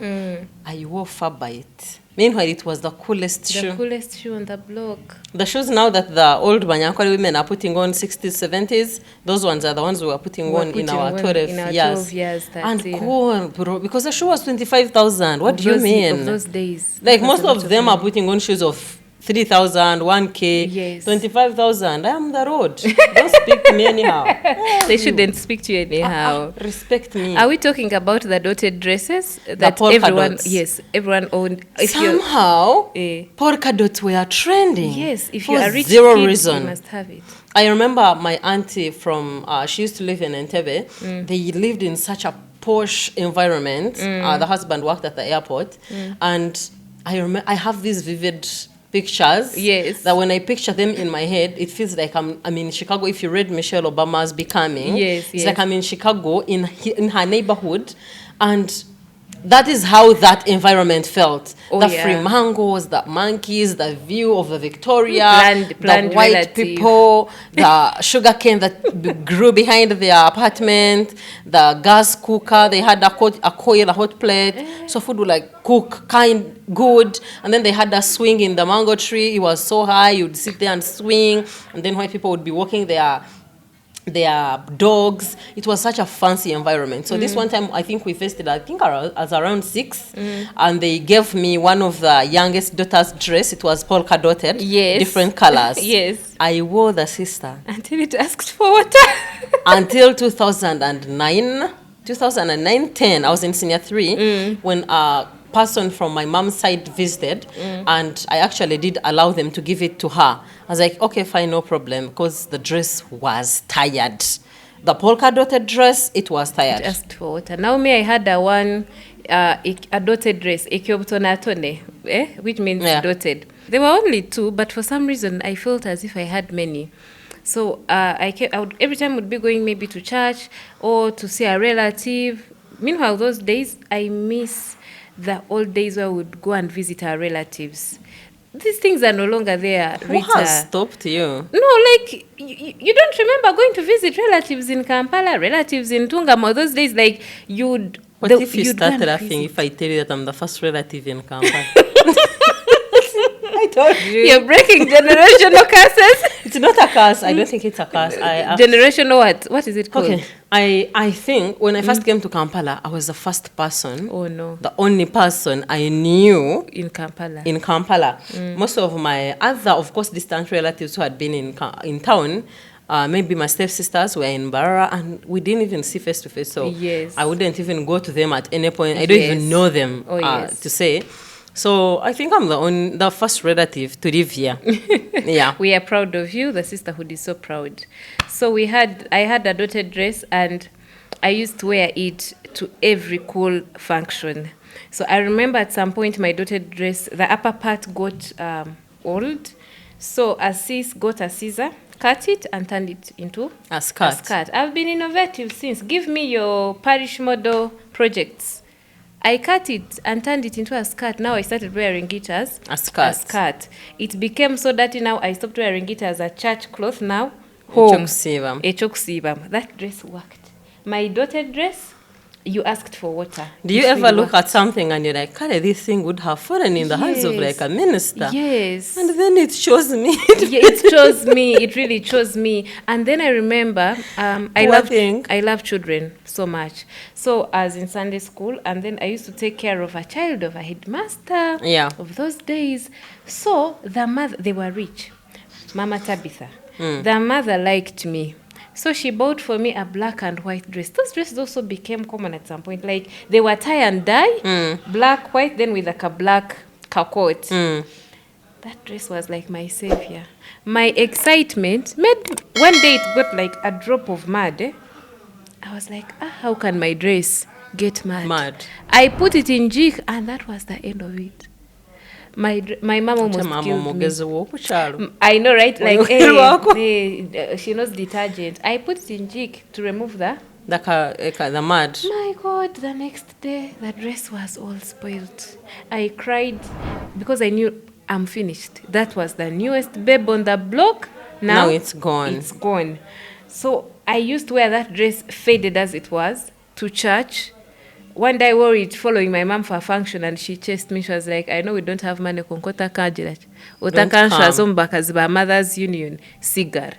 I wore Farbite. Meanwhile, it was the coolest shoe. The coolest shoe on the block. The shoes now that the old Banyankole women are putting on 60s, 70s, those ones are the ones we were putting on in our 12 years. 13. And cool, bro, because the shoe was 25,000. What do you mean? Of those days. Like That was most a lot of them are money. putting on shoes of 3,000, 1K, Yes. 25,000. I am the road. Don't speak to me anyhow. They shouldn't speak to you anyhow. Respect me. Are we talking about the dotted dresses that polka everyone? dots. Yes, everyone owned. If you're, Somehow, eh, polka dots were trending. yes, if for you're a rich zero kid, reason. you must have it. I remember my auntie from, she used to live in Entebbe. They lived in such a posh environment. The husband worked at the airport. And I have these vivid pictures. Yes. That when I picture them in my head, it feels like I'm in Chicago. If you read Michelle Obama's Becoming, Yes, it's yes. like I'm in Chicago in her neighborhood. And that is how that environment felt. Oh, the yeah. free mangoes, the monkeys, the view of the Victoria, Planned the white relative. people, the sugar cane that grew behind their apartment, the gas cooker. They had a coil, a hot plate. So food would like cook good. And then they had a swing in the mango tree. It was so high, you'd sit there and swing. And then white people would be walking their dogs. It was such a fancy environment. So this one time, I think we visited, I think I was around 6, and they gave me one of the youngest daughter's dress. It was polka dotted, Yes. different colors. Yes. I wore the sister Until it asked for water. until 2009-10. I was in senior 3 when a person from my mom's side visited, and I actually did allow them to give it to her. I was like, okay, fine, no problem, because the dress was tired. The polka dotted dress, it was tired. Asked for water. Now me, I had a dotted dress, ekyobtonatone, which means Yeah. dotted. There were only 2, but for some reason I felt as if I had many. So I would, every time I would be going maybe to church or to see a relative. Meanwhile, those days I miss the old days where we would go and visit our relatives. These things are no longer there, Who Rita. has stopped you? No, like, you don't remember going to visit relatives in Kampala, relatives in Tungamo. Those days, like, What if you start laughing if I tell you that I'm the first relative in Kampala? I told you. You're breaking generational curses. It's not a curse. I don't think it's a curse. Generational what? What is it called? Okay. I think when I first came to Kampala, I was the first person, Oh, no. the only person I knew In Kampala. in Kampala. Most of my other, of course, distant relatives who had been in town, maybe my stepsisters were in Barra, and we didn't even see face to face. So Yes. I wouldn't even go to them at any point. I don't even Yes. know them Oh, yes. to say. So I think I'm the first relative to live here. Yeah. We are proud of you. The sisterhood is so proud. So I had a dotted dress, and I used to wear it to every cool function. So I remember at some point my dotted dress, the upper part got old. So a sis got a scissor, cut it, and turned it into A skirt. a skirt. I've been innovative since. Give me your parish model projects. I cut it and turned it into a skirt. Now I started wearing it as A skirt. It became so dirty now I stopped wearing it as a church cloth now. Home. Chokusiba. Echokusibam. That dress worked. My dotted dress, you asked for water. Do you It ever really look worked. at something and you're like, Kale, this thing would have fallen in the hands of like a minister? Yes. And then it shows me. Yeah, it chose me. It really chose me. And then I remember, I love children so much. So I was in Sunday school, and then I used to take care of a child of a headmaster. Yeah. Of those days. So the mother, they were rich. Mama Tabitha. The mother liked me. So she bought for me a black and white dress. Those dresses also became common at some point. Like they were tie and dye, black, white, then with like a black coat. That dress was like my savior. My excitement made, one day it got like a drop of mud. I was like, how can my dress get mud? I put it in jig, and that was the end of it. My mom almost killed me. I know, right? Like, she knows detergent. I put it in jig to remove the The mud. My God, the next day, the dress was all spoiled. I cried because I knew I'm finished. That was the newest babe on the block. Now it's gone. It's gone. So I used to wear that dress, faded as it was, to church. One day I wore it following my mom for a function, and she chased me. She was like, I know we don't have money. Konkota kajira. Utakansha zombakazi ba Mothers Union. Cigar.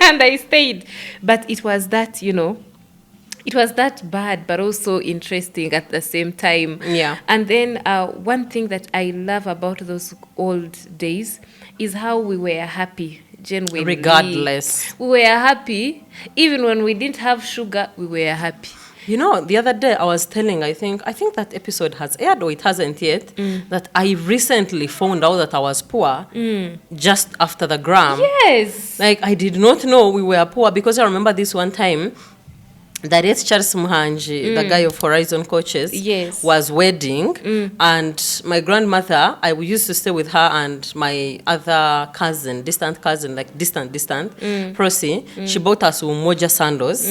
And I stayed. But it was that, it was that bad, but also interesting at the same time. Yeah. And then one thing that I love about those old days is how we were happy, genuinely. Regardless. We were happy. Even when we didn't have sugar, we were happy. The other day I was telling, I think that episode has aired or it hasn't yet, that I recently found out that I was poor just after the gram. Yes. Like, I did not know we were poor, because I remember this one time that Charles Muhanji, the guy of Horizon Coaches, yes, was wedding, and my grandmother, I used to stay with her and my other cousin, distant, Prosi, she bought us Umoja sandals.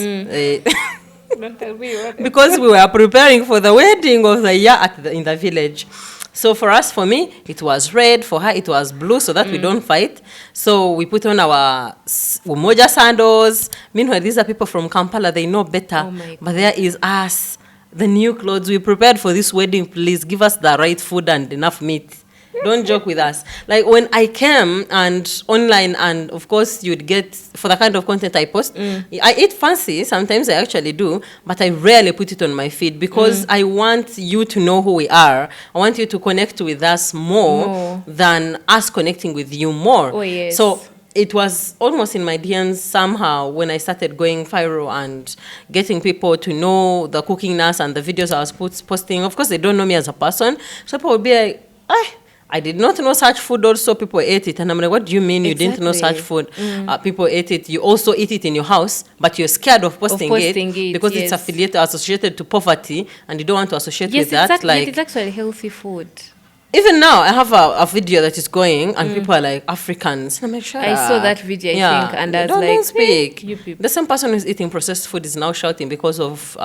Don't tell me what. Because we were preparing for the wedding of the year in the village. So for me, it was red. For her, it was blue, so that we don't fight. So we put on our Umoja sandals. Meanwhile, these are people from Kampala. They know better. Oh my God. But there is us, the new clothes. We prepared for this wedding. Please give us the right food and enough meat. Don't joke with us. Like, when I came and online, and of course you'd get, for the kind of content I post, I eat fancy. Sometimes I actually do, but I rarely put it on my feed, because I want you to know who we are. I want you to connect with us more than us connecting with you more. Oh, yes. So it was almost in my DMs somehow when I started going viral and getting people to know the cooking nurse and the videos I was posting. Of course, they don't know me as a person. So people would be like, I did not know such food, also people ate it. And I'm like, what do you mean you didn't know such food? People ate it. You also eat it in your house, but you're scared of posting it because it's associated to poverty, and you don't want to associate with that. Exactly. Like, it's actually healthy food. Even now, I have a video that is going, and people are like, Africans. And I'm like, shut up. I saw that video, I think, and I was don't like, speak. You people. The same person who's eating processed food is now shouting because of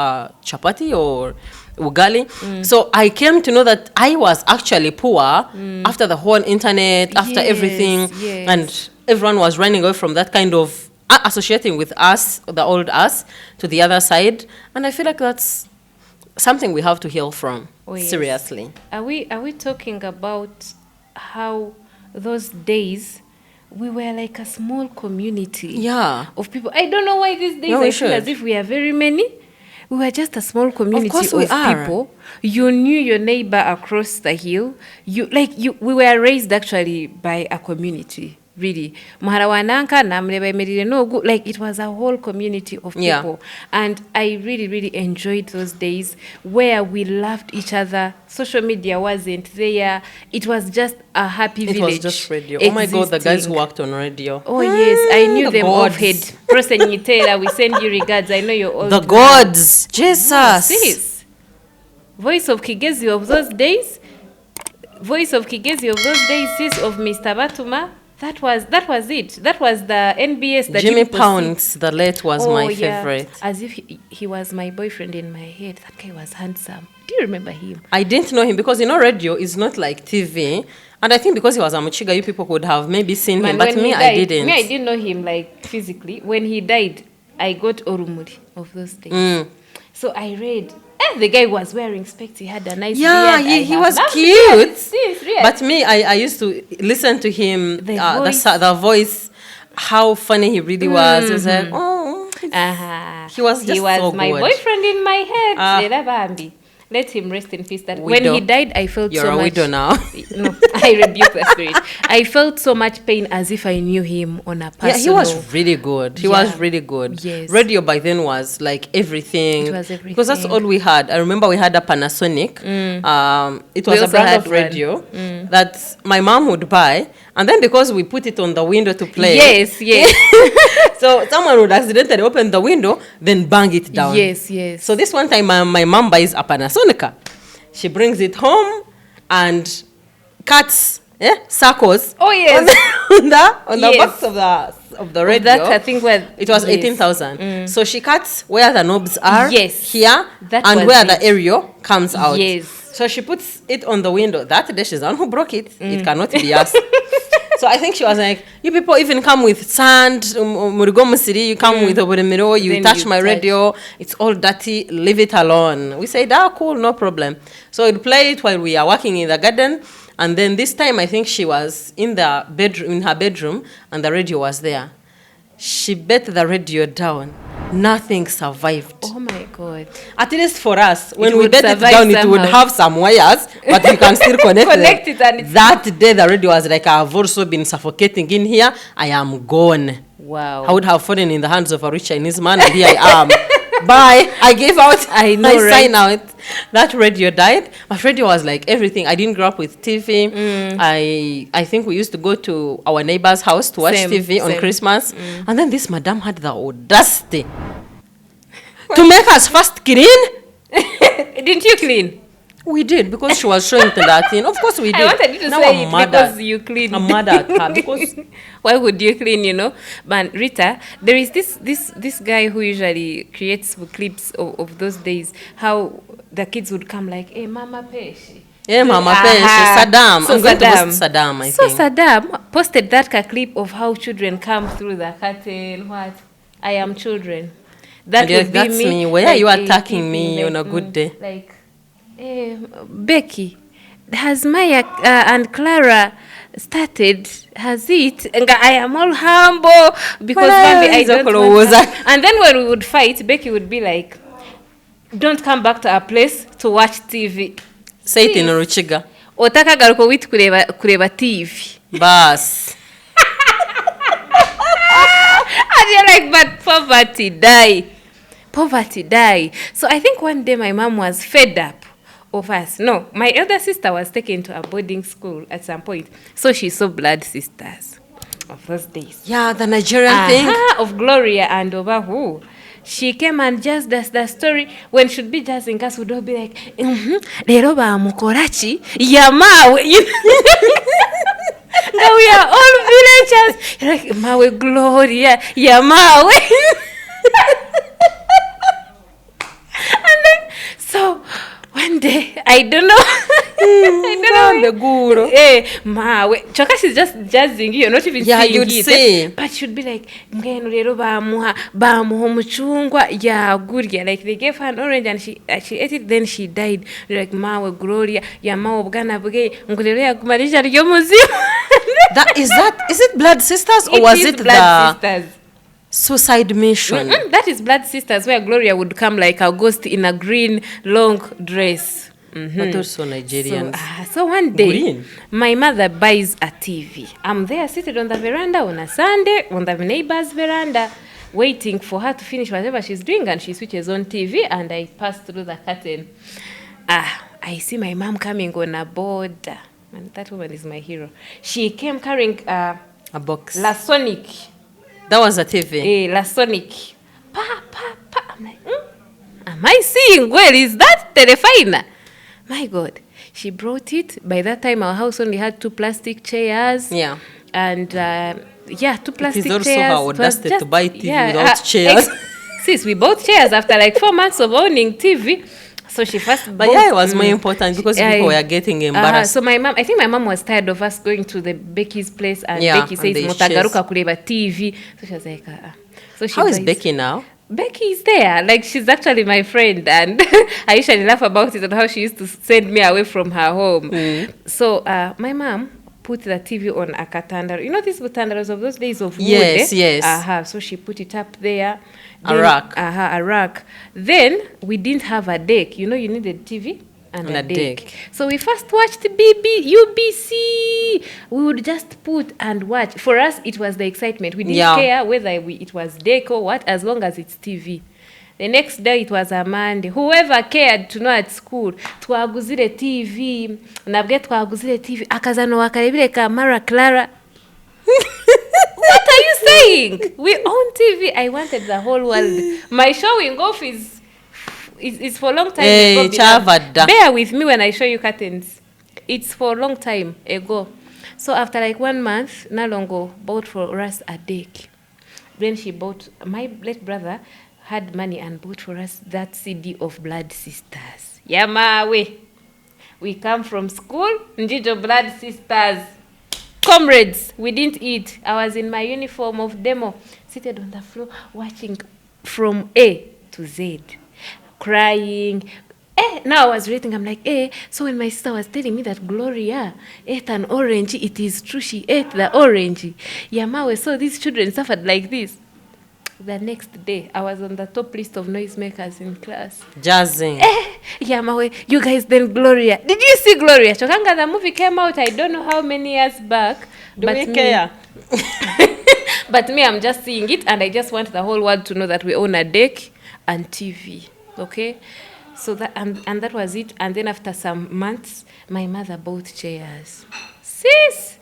chapati or ugali. So I came to know that I was actually poor after the whole internet, after everything. Yes. And everyone was running away from that kind of associating with us, the old us, to the other side. And I feel like that's something we have to heal from. Oh, yes. Seriously. Are we talking about how those days we were like a small community of people? I don't know why these days I feel as if we are very many. We were just a small community of people. You knew your neighbor across the hill. We were raised actually by a community. Really, like, it was a whole community of people, and I really enjoyed those days where we loved each other. Social media wasn't there. It was just a happy village. It was just radio. Oh my God, the guys who worked on radio. Oh yes, I knew them offhead. Prosenyitela, we send you regards. I know you're all the gods. Jesus. Sis. Voice of Kigezi of those days. Sis, of Mr. Batuma. That was it. That was the NBS. That Jimmy Pounds, the late, was my favorite. As if he was my boyfriend in my head. That guy was handsome. Do you remember him? I didn't know him because, radio is not like TV. And I think because he was a Mochiga, you people could have maybe seen him. But me, I didn't. I didn't know him like physically. When he died, I got Orumuri of those days. So I read. The guy was wearing specs. He had a nice beard. He was cute. But me, I used to listen to him, the voice, how funny he really was. It was like, he was just so my good. Boyfriend in my head. Let him rest in peace. That when he died, I felt You're so much. You're a widow now. No, I rebuke the spirit. I felt so much pain as if I knew him on a personal. Yeah, he was really good. He was really good. Yes. Radio by then was like everything. It was everything. Because that's all we had. I remember we had a Panasonic. It was a brand of radio that my mom would buy. And then because we put it on the window to play. Yes. So someone would accidentally open the window, then bang it down. Yes. So this one time, my mom buys a Panasonic. She brings it home and cuts circles. Oh yes. on the backs of of the radio. That I think where it was yes. 18,000. So she cuts where the knobs are Yes. here That and was where it. the aerial comes out. Yes. So she puts it on the window. That day she's the one who broke it. It cannot be us. So I think she was like, you people even come with sand, murigo musiri, you come with oburimiro, you Then touch you my touch. radio, it's all dirty, leave it alone. We said, cool, no problem. So we'd play it while we are working in the garden. And then this time I think she was in the bedroom, in her bedroom, and the radio was there. She bet the radio down. Nothing survived. Oh my God. At least for us, when we would bet it survive down, it would somehow. have some wires, but we can still connect, Connect them. it and it's- That day, the radio was like, I've also been suffocating in here. I am gone. Wow. I would have fallen in the hands of a rich Chinese man, and here I am. Bye. I gave out. I know, I right? signed out. That radio died. My radio was like everything. I didn't grow up with TV. I think we used to go to our neighbor's house to watch Same, TV on same. Christmas. And then this madam had the audacity to make us first clean. Didn't you clean? We did, because she was showing to that thing. Of course we did. I wanted you to Now say I'm it mad because at- you clean. I'm mad at her because Why would you clean, you know? But Rita, there is this guy who usually creates clips of those days, how the kids would come like, hey, Mama Peshi. yeah, Mama Aha. Pesh, Saddam. So I'm going to post Saddam, I so think. Saddam posted that clip of how children come through the curtain. What? I am children. That And you're would like, be "That's me. me. Why are you like, attacking me like, on a good day?" Like, Becky, has Maya and Clara started? Has it? And I am all humble because Well, Bambi, I it's don't okay, want was her. And then when we would fight, Becky would be like, don't come back to our place to watch TV. Say it in Ruchiga. Otaka garuko witu kureba TV. Bas. And you're like, but poverty die. Poverty die. So I think one day my mom was fed up of us. No, my elder sister was taken to a boarding school at some point. So she saw Blood Sisters of those days. Yeah, the Nigerian thing. Of Gloria and Obahu. She came and just does the story. When she'd be jazzing us, would all be like, Lero ba mukorachi, yamawe. Now we are all villagers. You're like, Mawe Gloria, yamawe. And then, so one day, I don't know. I don't know. Mawe. Choka, she's just jazzing. You're not even Yeah, seeing you'd it. see. But she'd be like, Mgeno lero bamuha muchungwa ya gurya. Like they gave her an orange and she ate it, then she died. Like Mawe Gloria, ya mawe bwana bwe, ngulero ya kumarisha ryo muzimu. Is it Blood Sisters or was it Blood the Sisters? Suicide Mission? That is Blood Sisters, where Gloria would come like a ghost in a green long dress. But also Nigerians. So one day, Green. my mother buys a TV. I'm there seated on the veranda on a Sunday, on the neighbor's veranda, waiting for her to finish whatever she's doing, and she switches on TV, and I pass through the curtain. I see my mom coming on a board. And that woman is my hero. She came carrying A box. La Sonic. That was a TV. La Sonic. Pa. I'm like, am I seeing well? Is that Telefina? My God. She brought it. By that time, our house only had 2 plastic chairs. Yeah. And, 2 plastic It is also chairs. her It was audacity to just- buy TV without chairs. Sis, we bought chairs after like 4 months of owning TV. So she first But yeah, it was more important because people were getting embarrassed. So I think my mom was tired of us going to the Becky's place, and Yeah, Becky and says, they Mutagaruka kureba TV. So she was like, So she How is buys- Becky now? Becky is there. Like, she's actually my friend, and I usually laugh about it and how she used to send me away from her home. So my mom put the TV on a katandaro. You know these butandaros of those days of wood? Yes, eh? yes. So she put it up there. A rack. A rack. Then we didn't have a deck. You know, you needed TV and a deck. So we first watched UBC. We would just put and watch. For us, it was the excitement. We didn't care whether it was deck or what, as long as it's TV. The next day it was a Monday. Whoever cared to know at school, twaguzire TV, nabwe twaguzire TV, akazano wakarebire ka Mara Clara. What are you saying? We own TV. I wanted the whole world. My showing off is for a long time ago. Chavada. Bear with me when I show you curtains. It's for a long time ago. So after like 1 month, Nalongo bought for us a deck. When she bought, my late brother had money and bought for us that CD of Blood Sisters. Yamawe. We come from school, Njijo Blood Sisters. Comrades, we didn't eat. I was in my uniform of demo, seated on the floor, watching from A to Z, crying. Now I was reading, I'm like, so when my sister was telling me that Gloria ate an orange, it is true, she ate the orange. Yamawe, so these children suffered like this. The next day, I was on the top list of noisemakers in class. Jazzing. Yamawe, you guys, then Gloria. Did you see Gloria? Chokanga, the movie came out, I don't know how many years back. Do we care? But me, I'm just seeing it, and I just want the whole world to know that we own a deck and TV. Okay? So that and that was it. And then after some months, my mother bought chairs. Sis!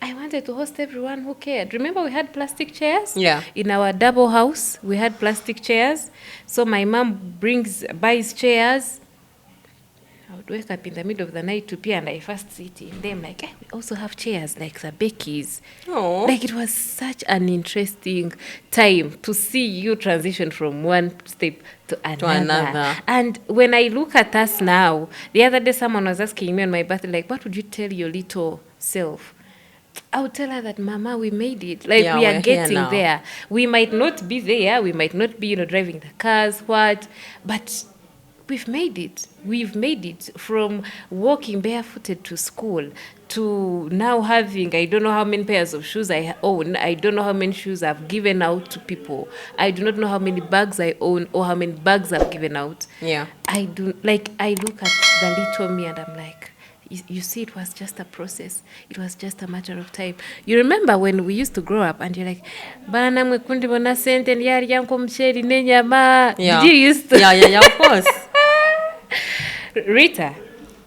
I wanted to host everyone who cared. Remember we had plastic chairs? Yeah. In our double house, we had plastic chairs. So my mom buys chairs. I would wake up in the middle of the night to pee, and I first sit in them like, we also have chairs like the Becky's. Oh. Like it was such an interesting time to see you transition from one step to another. And when I look at us now, the other day someone was asking me on my birthday, like, what would you tell your little self? I would tell her that, Mama, we made it. Like, we are getting there. We might not be there. We might not be, driving the cars, but we've made it. We've made it from walking barefooted to school to now having, I don't know how many pairs of shoes I own. I don't know how many shoes I've given out to people. I do not know how many bags I own or how many bags I've given out. Yeah. I look at the little me and I'm like, you see, it was just a process. It was just a matter of time. You remember when we used to grow up and you're like, Bana mwekundi bona sente yari yanko mcheri nenyama. Yeah. Did you used to? Yeah, of course. Rita,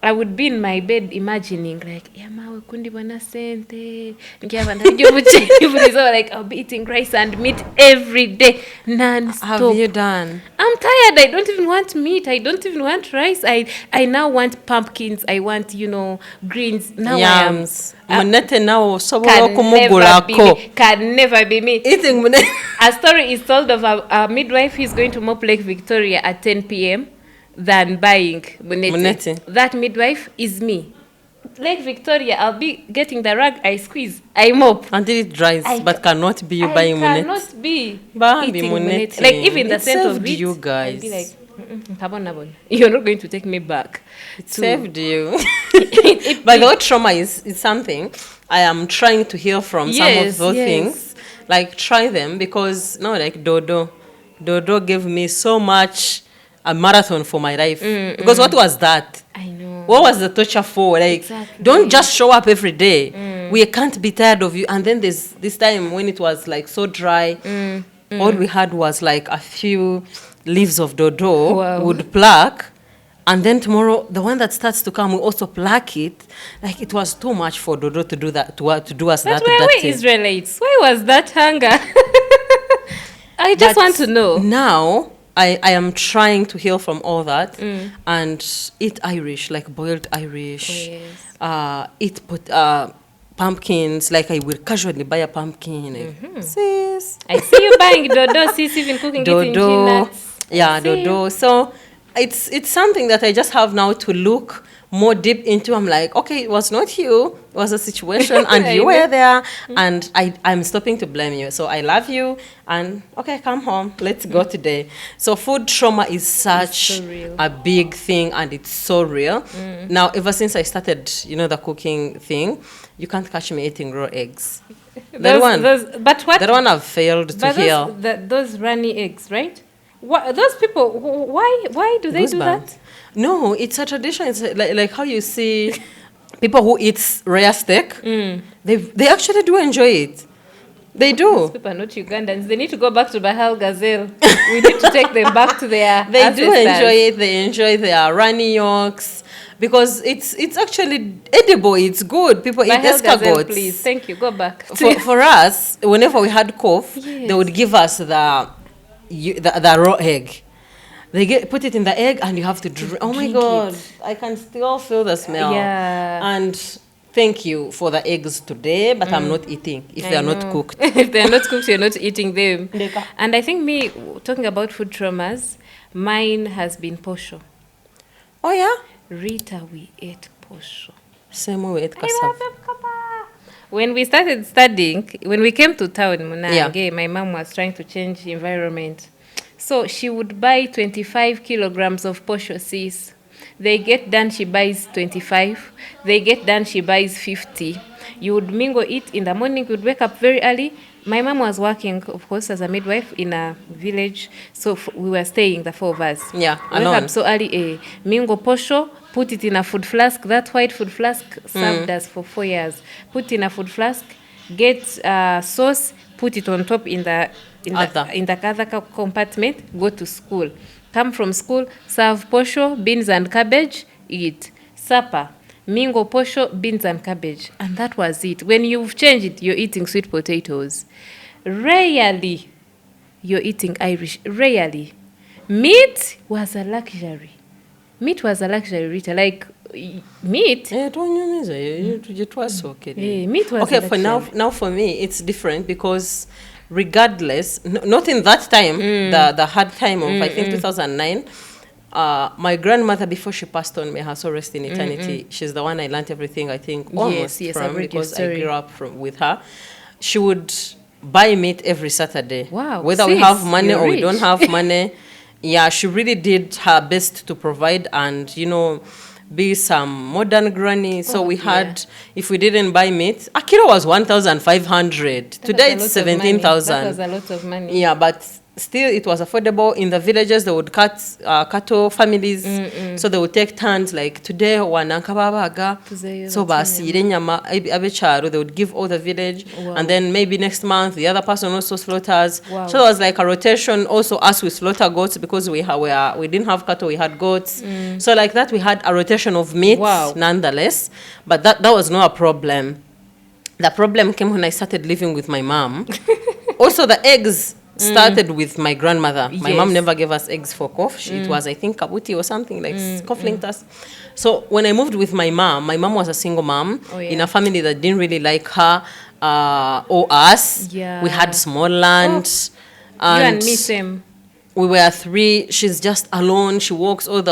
I would be in my bed imagining like, yama wekundi bona sente. Like, I'll be eating rice and meat every day, non-stop. Have you done? I'm tired. I don't even want meat. I don't even want rice. I now want pumpkins. I want, greens. Now Yams. Can never be me. Eating A story is told of a midwife who's going to mop Lake Victoria at 10 p.m. than buying munete. That midwife is me. Lake Victoria, I'll be getting the rag, I squeeze, I mop. Until it dries, but cannot be you buying munete. I cannot be eating munete. Like, even the scent of it, you guys. I'd be like, you're not going to take me back. It saved you. But the trauma is something I am trying to heal from. Some of those things. Like, try them because, Dodo gave me so much a marathon for my life. Because what was that? I know. What was the torture for? Like, exactly. Don't just show up every day. We can't be tired of you. And then there's this time when it was like so dry, all we had was like a few leaves of dodo. Wow. Would pluck. And then tomorrow, the one that starts to come, we also pluck it. Like, it was too much for dodo to do that, to do us that. But where were Israelites? Why was that hunger? I just want to know. Now, I am trying to heal from all that and eat Irish, like boiled Irish. Oh, yes. Eat pumpkins, like I will casually buy a pumpkin. Sis. I see you buying dodo, sis, even cooking it in peanuts. Yeah, dodo. So it's something that I just have now to look more deep into. I'm like, okay, it was not you, it was a situation and you were there and I'm stopping to blame you. So I love you and okay, come home, let's go today. So food trauma is such a big thing and it's so real. Now, ever since I started, the cooking thing, you can't catch me eating raw eggs. That one I've failed to heal. Those runny eggs, right? Those people, why do they do that? No, it's a tradition. It's like how you see people who eat rare steak. They actually do enjoy it. They do. Those people are not Ugandans. They need to go back to Bahal Gazelle. We need to take them back to their They ancestors. do enjoy it. They enjoy their runny yolks because it's actually edible. It's good. People eat escargots. Please, thank you. Go back. For us, whenever we had cough, they would give us the raw egg. They put it in the egg and you have to drink. Oh my God, I can still feel the smell. Yeah. And thank you for the eggs today, but I'm not eating if they I are not know. cooked. If they're not cooked, you're not eating them. Ndeka. And I think me, talking about food traumas, mine has been posho. Oh yeah? Rita, we ate posho. Same way we ate I cassava. love them, Papa. When we started studying, when we came to town, Munange, my mom was trying to change environment. So she would buy 25 kilograms of posho seeds. They get done, she buys 25. They get done, she buys 50. You would mingle it in the morning. You would wake up very early. My mom was working, of course, as a midwife in a village. So we were staying, the four of us. Yeah, Wake alone. up so early, mingle posho, put it in a food flask. That white food flask served us for 4 years. Put in a food flask, get sauce, put it on top in the other compartment, go to school. Come from school, serve posho, beans and cabbage, eat. Supper, mingo posho, beans and cabbage. And that was it. When you've changed it, you're eating sweet potatoes. Rarely, you're eating Irish. Rarely. Meat was a luxury. Meat was a luxury, Rita. Like, meat. Meat was Meat was okay, a for luxury. now for me it's different because regardless, not in that time, the hard time of I think 2009. My grandmother, before she passed on, may her soul rest in eternity. She's the one I learned everything, I think, almost Yes, from I've heard your because I story. grew up with her. She would buy meat every Saturday. Wow, Whether we sis, have money you're or we rich. don't have money. Yeah, she really did her best to provide and, be some modern granny. So we had, if we didn't buy meat, a kilo was 1,500. Today it's That 17,000. was a lot of money. Yeah, but still it was affordable. In the villages, they would cut cattle families, so they would take turns. Like today, wanankababaga, Tuzeyo so basi nyama abecharo. They would give all the village, and then maybe next month the other person also slaughters. Wow. So it was like a rotation. Also, us we slaughter goats because we didn't have cattle, we had goats. So like that, we had a rotation of meat. Wow. Nonetheless, but that was not a problem. The problem came when I started living with my mom. Also, the eggs started with my grandmother. My Yes. mom never gave us eggs for cough. It was, I think, kabuti or something like cough linked us. So when I moved with my mom was a single mom in a family that didn't really like her or us. Yeah. We had small land. You and me same. We were 3. She's just alone. She walks all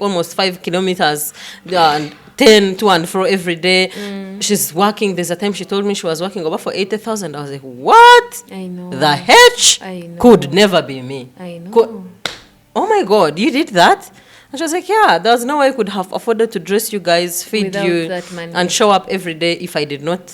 almost 5 kilometers and 10 to and fro every day. She's working. There's a time she told me she was working over for 80,000. I was like, what? I know. The H I know. could never be me. I know. Oh my God, you did that? And she was like, yeah, there's no way I could have afforded to dress you guys, feed Without you, that money. and show up every day if I did not,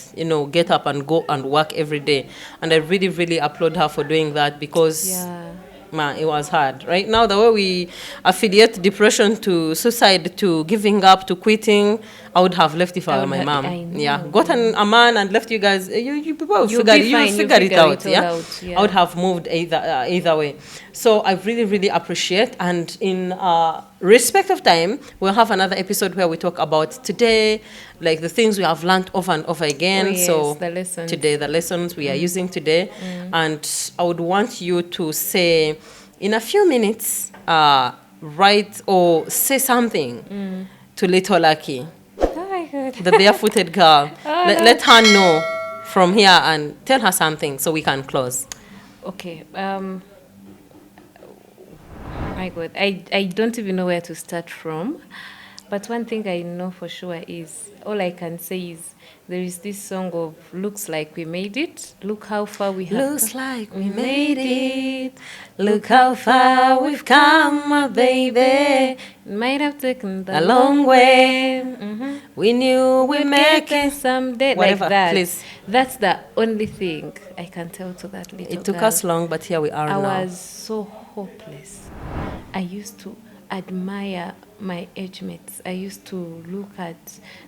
get up and go and work every day. And I really, really applaud her for doing that because Yeah. man, it was hard. Right now, the way we affiliate depression to suicide, to giving up, to quitting, I would have left if I were my mom. I know. Yeah, gotten a man and left you guys. You people You'll figure be fine. figure it out. all Yeah? out, yeah. I would have moved either way. So I really, really appreciate. And in respect of time, we'll have another episode where we talk about today, like the things we have learned over and over again. Oh, yes, so the lessons. today, the lessons we are using today, and I would want you to say in a few minutes, write or say something to little Lucky, Oh my God. the barefooted girl. Let her know from here and tell her something so we can close. Okay. My God, I don't even know where to start from. But one thing I know for sure is, all I can say is, there is this song of "Looks Like We Made It." Look how far we have Looks like we made it. Look how far we've come, my baby. Might have taken A long way. We knew we'd make Make it it. someday, Whatever, like that. please. That's the only thing I can tell to that little It took girl. us long, but here we are I now. was so hopeless. I used to admire my age mates. I used to look at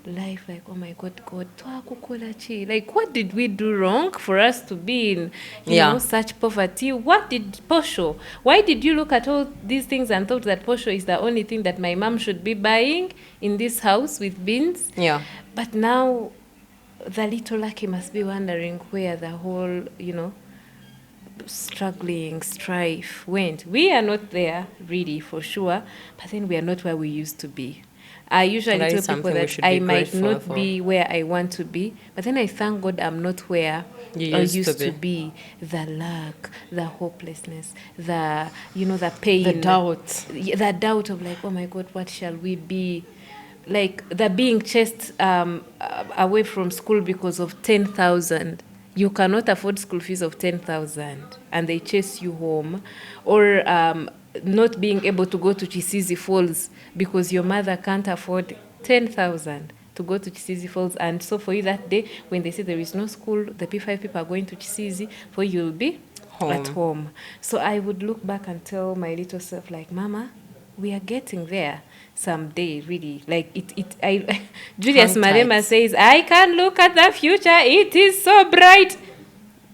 life like, oh my God, twakukolachi. Like, what did we do wrong for us to be in, such poverty? What did Posho? Why did you look at all these things and thought that Posho is the only thing that my mom should be buying in this house with beans? Yeah. But now, the little Lucky must be wondering where the whole, struggling strife went. We are not there really for sure, but then we are not where we used to be. I usually That tell is people something we that should I be might grateful not for. be where I want to be, but then I thank God I'm not where You I used to used to be. be. The lack, the hopelessness, the the pain, The doubt. the doubt of like, oh my God, what shall we be? Like the being chased away from school because of 10,000. You cannot afford school fees of 10,000 and they chase you home, or not being able to go to Chisizi Falls because your mother can't afford 10,000 to go to Chisizi Falls. And so for you that day, when they say there is no school, the P5 people are going to Chisizi, for you will be at Home. home. So I would look back and tell my little self, like, Mama, we are getting there someday, really. Like I Julius Hang tight. Malema says, I can look at the future, it is so bright.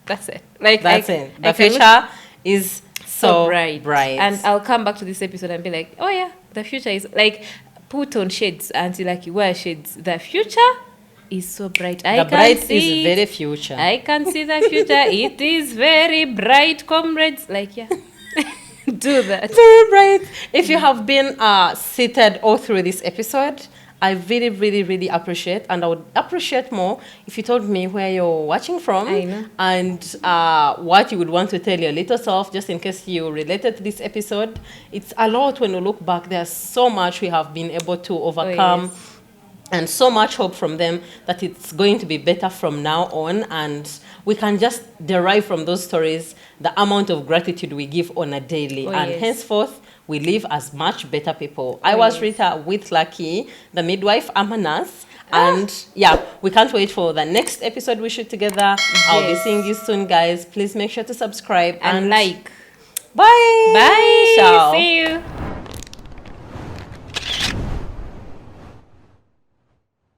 That's it. Like That's it. I The can look future is so so bright. bright. And I'll come back to this episode and be like, oh yeah, the future is like, put on shades until like you wear shades. The future is so bright. I The can bright see is it. very future. I can see the future. It is very bright, comrades. Like, yeah. Do that. Very bright. If you have been seated all through this episode, I really, really, really appreciate, and I would appreciate more if you told me where you're watching from I know. and what you would want to tell your little self, just in case you related to this episode. It's a lot when you look back. There's so much we have been able to overcome. yes. And so much hope from them that it's going to be better from now on. And we can just derive from those stories the amount of gratitude we give on a daily. Oh, and yes. henceforth, we live as much better people. I was yes. Rita with Lucky, the midwife. I'm a nurse. And yeah, we can't wait for the next episode we shoot together. I'll be Yes. seeing you soon, guys. Please make sure to subscribe And like. Bye. Bye. Ciao. See you.